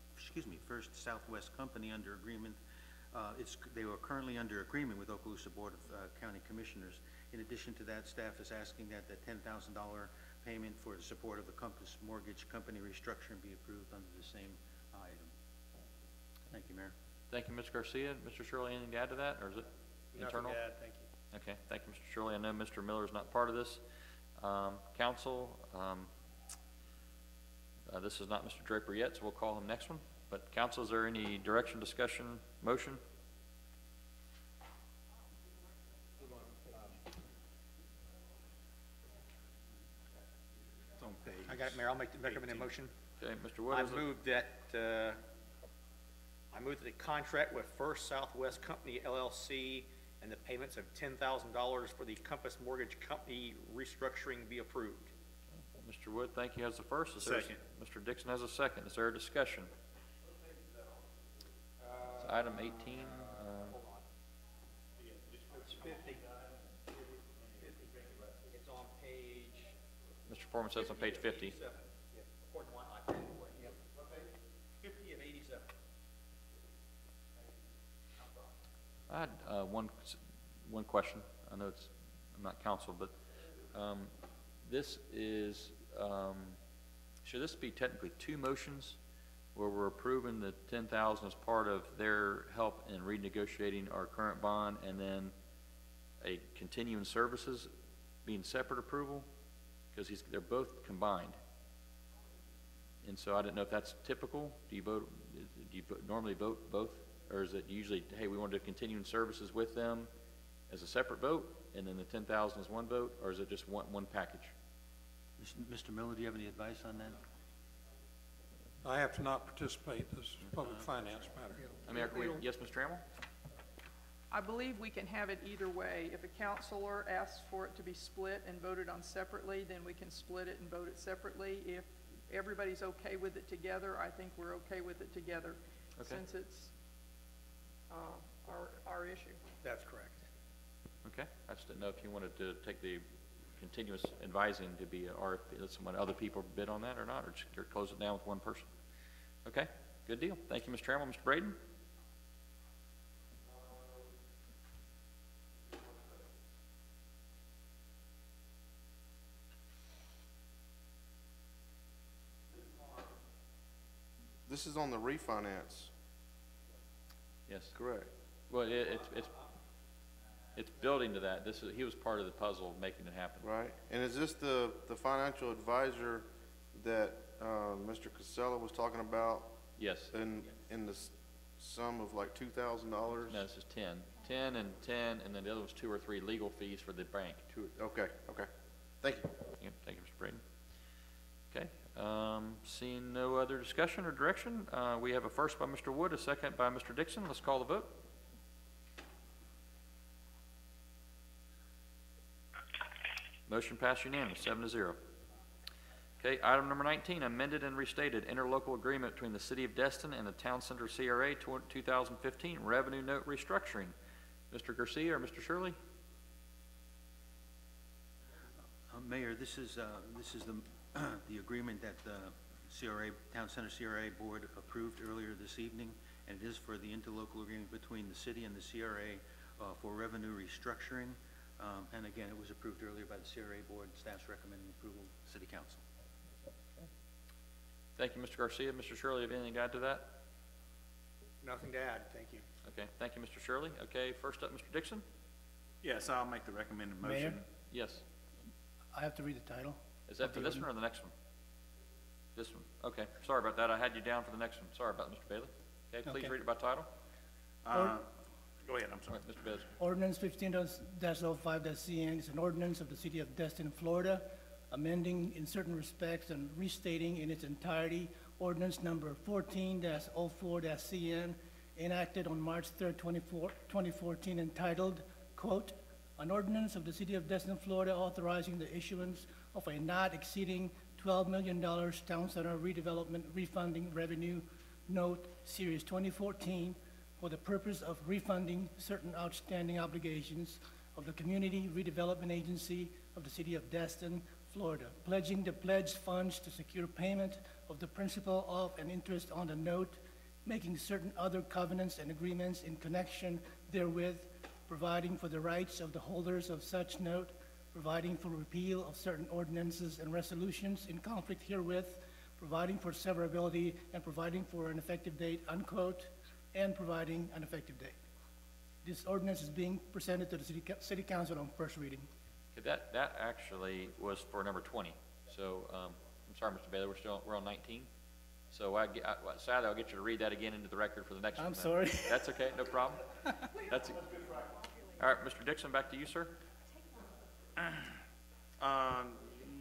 Company under agreement. They are currently under agreement with Okaloosa Board of County Commissioners. In addition to that, staff is asking that the $10,000 payment for the support of the Compass Mortgage Company restructuring be approved under the same item. Thank you, Mayor. Thank you, Mr. Garcia. Mr. Shirley, anything to add to that, or is it internal? Nothing to add, thank you. Okay, thank you, Mr. Shirley. I know Mr. Miller is not part of this. Council, this is not Mr. Draper yet, so we'll call him next one. But council, is there any direction, discussion, motion? It's on page. I got it, Mayor. I'll make the recommended motion. Okay, Mr. Wood. I move that the contract with First Southwest Company LLC and the payments of $10,000 for the Compass Mortgage Company restructuring be approved. Mr. Wood, thank you, has the first. Second. Mr. Dixon has a second. Is there a discussion? It's item 18. It's 50. It's on page... Mr. Foreman says on page 50. 87. Yeah, according to my iPad anyway. Yep. 50 of 87. I had one question. I know I'm not counsel, but this is, should this be technically two motions where we're approving the $10,000 as part of their help in renegotiating our current bond, and then a continuing services being separate approval? Because they're both combined. And so I didn't know if that's typical. Do you normally vote both? Or is it usually, hey, we want to do continuing services with them as a separate vote, and then the 10,000 is one vote, or is it just one package? Mr. Miller, do you have any advice on that? I have to not participate in this public finance matter. I mean, yes, Ms. Trammell? I believe we can have it either way. If a counselor asks for it to be split and voted on separately, then we can split it and vote it separately. If everybody's okay with it together, I think we're okay with it together. Okay. Since it's our issue. That's correct. Okay, I just didn't know if you wanted to take the continuous advising to be a RFP, let someone, other people bid on that or not, or just close it down with one person. Okay, good deal. Thank you, Mr. Trammell. Mr. Braden? This is on the refinance. Yes. Correct. Well, it's building to that. He was part of the puzzle making it happen. Right. And is this the financial advisor that Mr. Casella was talking about? Yes. In the sum of like $2,000? No, this is 10 10 and 10, and then the other was 2 or 3 legal fees for the bank. Okay, thank you. Yep, thank you, Mr. Braden. Okay, seeing no other discussion or direction, we have a first by Mr. Wood, a second by Mr. Dixon. Let's call the vote. Motion passed unanimous, 7-0. Okay, item number 19, amended and restated interlocal agreement between the City of Destin and the Town Center CRA 2015 revenue note restructuring. Mr. Garcia or Mr. Shirley? Mayor, this is the agreement that the Town Center CRA Board approved earlier this evening, and it is for the interlocal agreement between the city and the CRA for revenue restructuring. And again, it was approved earlier by the CRA Board. Staff's recommending approval, City Council. Thank you, Mr. Garcia. Mr. Shirley, have anything to add to that? Nothing to add, thank you. Okay, thank you, Mr. Shirley. Okay, first up, Mr. Dixon? Yes, I'll make the recommended motion. Mayor? Yes. I have to read the title. Is that for this one or the next one? This one. Okay, sorry about that. I had you down for the next one. Sorry about it, Mr. Bailey. Okay, please Okay. read it by title. Go ahead, I'm sorry. All right, Mr. Bailey. Ordinance 15-05-CN is an ordinance of the City of Destin, Florida, amending in certain respects and restating in its entirety ordinance number 14-04-CN, enacted on March 3rd, 2014, entitled, quote, "An ordinance of the City of Destin, Florida, authorizing the issuance of a not exceeding $12 million Town Center redevelopment refunding revenue note, Series 2014, for the purpose of refunding certain outstanding obligations of the Community Redevelopment Agency of the City of Destin, Florida, pledging the pledged funds to secure payment of the principal of and interest on the note, making certain other covenants and agreements in connection therewith, providing for the rights of the holders of such note, providing for repeal of certain ordinances and resolutions in conflict herewith, providing for severability, and providing for an effective date," unquote, and providing an effective date. This ordinance is being presented to the City Council on first reading. Okay, that actually was for number 20. So, I'm sorry, Mr. Bailey, we're on 19. So sadly, I'll get you to read that again into the record for the next one. I'm sorry. That's okay, no problem. All right, Mr. Dixon, back to you, sir.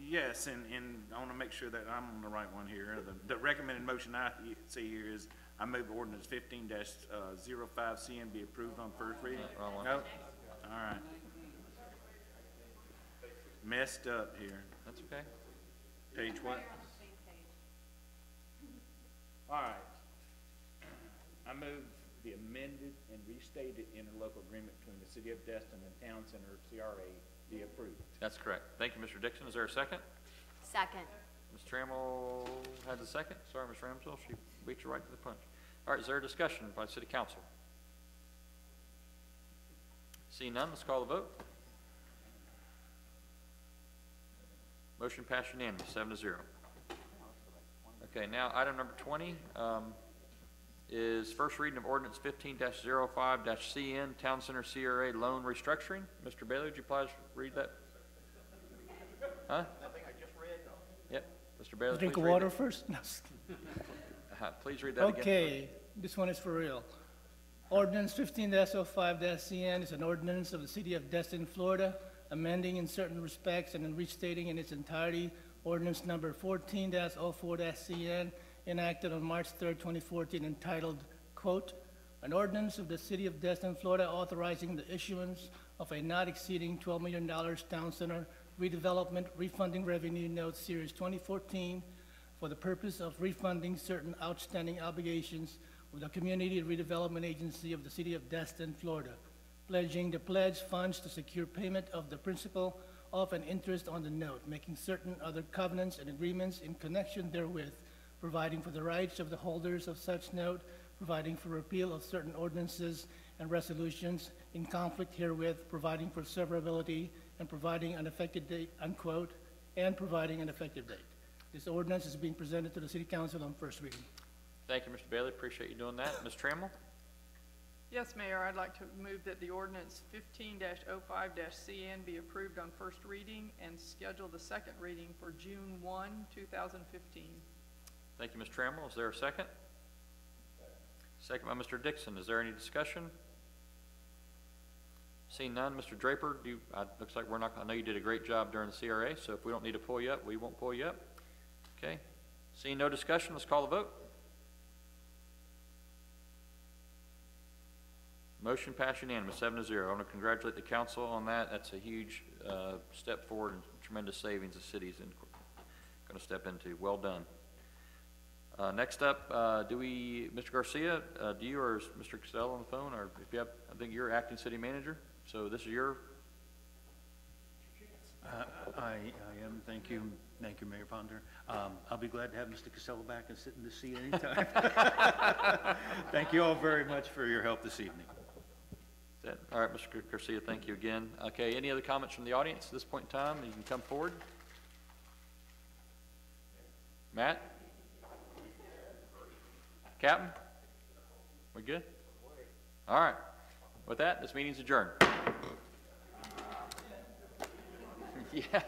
Yes, and I want to make sure that I'm on the right one here. The recommended motion I see here is I move ordinance 15-05-CN be approved on first reading. Wrong one. Nope. All right. Messed up here. That's okay. Page what? All right. I move the amended and restated interlocal agreement between the City of Destin and Town Center CRA be approved. That's correct. Thank you, Mr. Dixon. Is there a second? Second. Ms. Trammell has a second. Sorry, Ms. Ramsdell, she beat you right to the punch. All right, is there a discussion by City Council? Seeing none, let's call the vote. Motion passed unanimous, 7-0. Okay, now item number 20 is first reading of ordinance 15-05-CN, Town Center CRA loan restructuring. Mr. Bailey, would you please read that? Huh? Nothing I just read. Yep. Mr. Bailey, Drink please of read water it. first? No. Please read that again. Okay, this one is for real. Ordinance 15-05-CN is an ordinance of the City of Destin, Florida, amending in certain respects and in restating in its entirety ordinance number 14-04-CN, enacted on March 3rd, 2014, entitled, quote, "An ordinance of the City of Destin, Florida, authorizing the issuance of a not exceeding $12 million Town Center redevelopment refunding revenue note, Series 2014, for the purpose of refunding certain outstanding obligations of the Community Redevelopment Agency of the City of Destin, Florida, pledging the pledged funds to secure payment of the principal of and interest on the note, making certain other covenants and agreements in connection therewith, providing for the rights of the holders of such note, providing for repeal of certain ordinances and resolutions in conflict herewith, providing for severability, and providing an effective date," unquote, and providing an effective date. This ordinance is being presented to the City Council on first reading. Thank you, Mr. Bailey. Appreciate you doing that. Ms. Trammell? Yes, Mayor, I'd like to move that the ordinance 15-05-CN be approved on first reading and schedule the second reading for June 1, 2015. Thank you, Ms. Trammell. Is there a second? Second by Mr. Dixon. Is there any discussion? Seeing none, Mr. Draper, looks like we're not, I know you did a great job during the CRA, so if we don't need to pull you up, we won't pull you up. Okay. Seeing no discussion, let's call the vote. Motion passed unanimous, 7-0. I want to congratulate the council on that. That's a huge step forward and tremendous savings the city's going to step into. Well done. Next up, Mr. Garcia, do you or is Mr. Costello on the phone? Or if you have, I think you're acting city manager, so this is your. I am. Thank you, Mayor Ponder. I'll be glad to have Mr. Casella back and sit in the seat anytime. Thank you all very much for your help this evening. All right, Mr. Garcia, thank you again. Okay, any other comments from the audience at this point in time? You can come forward. Matt? Captain? We good? All right. With that, this meeting's adjourned. Yeah.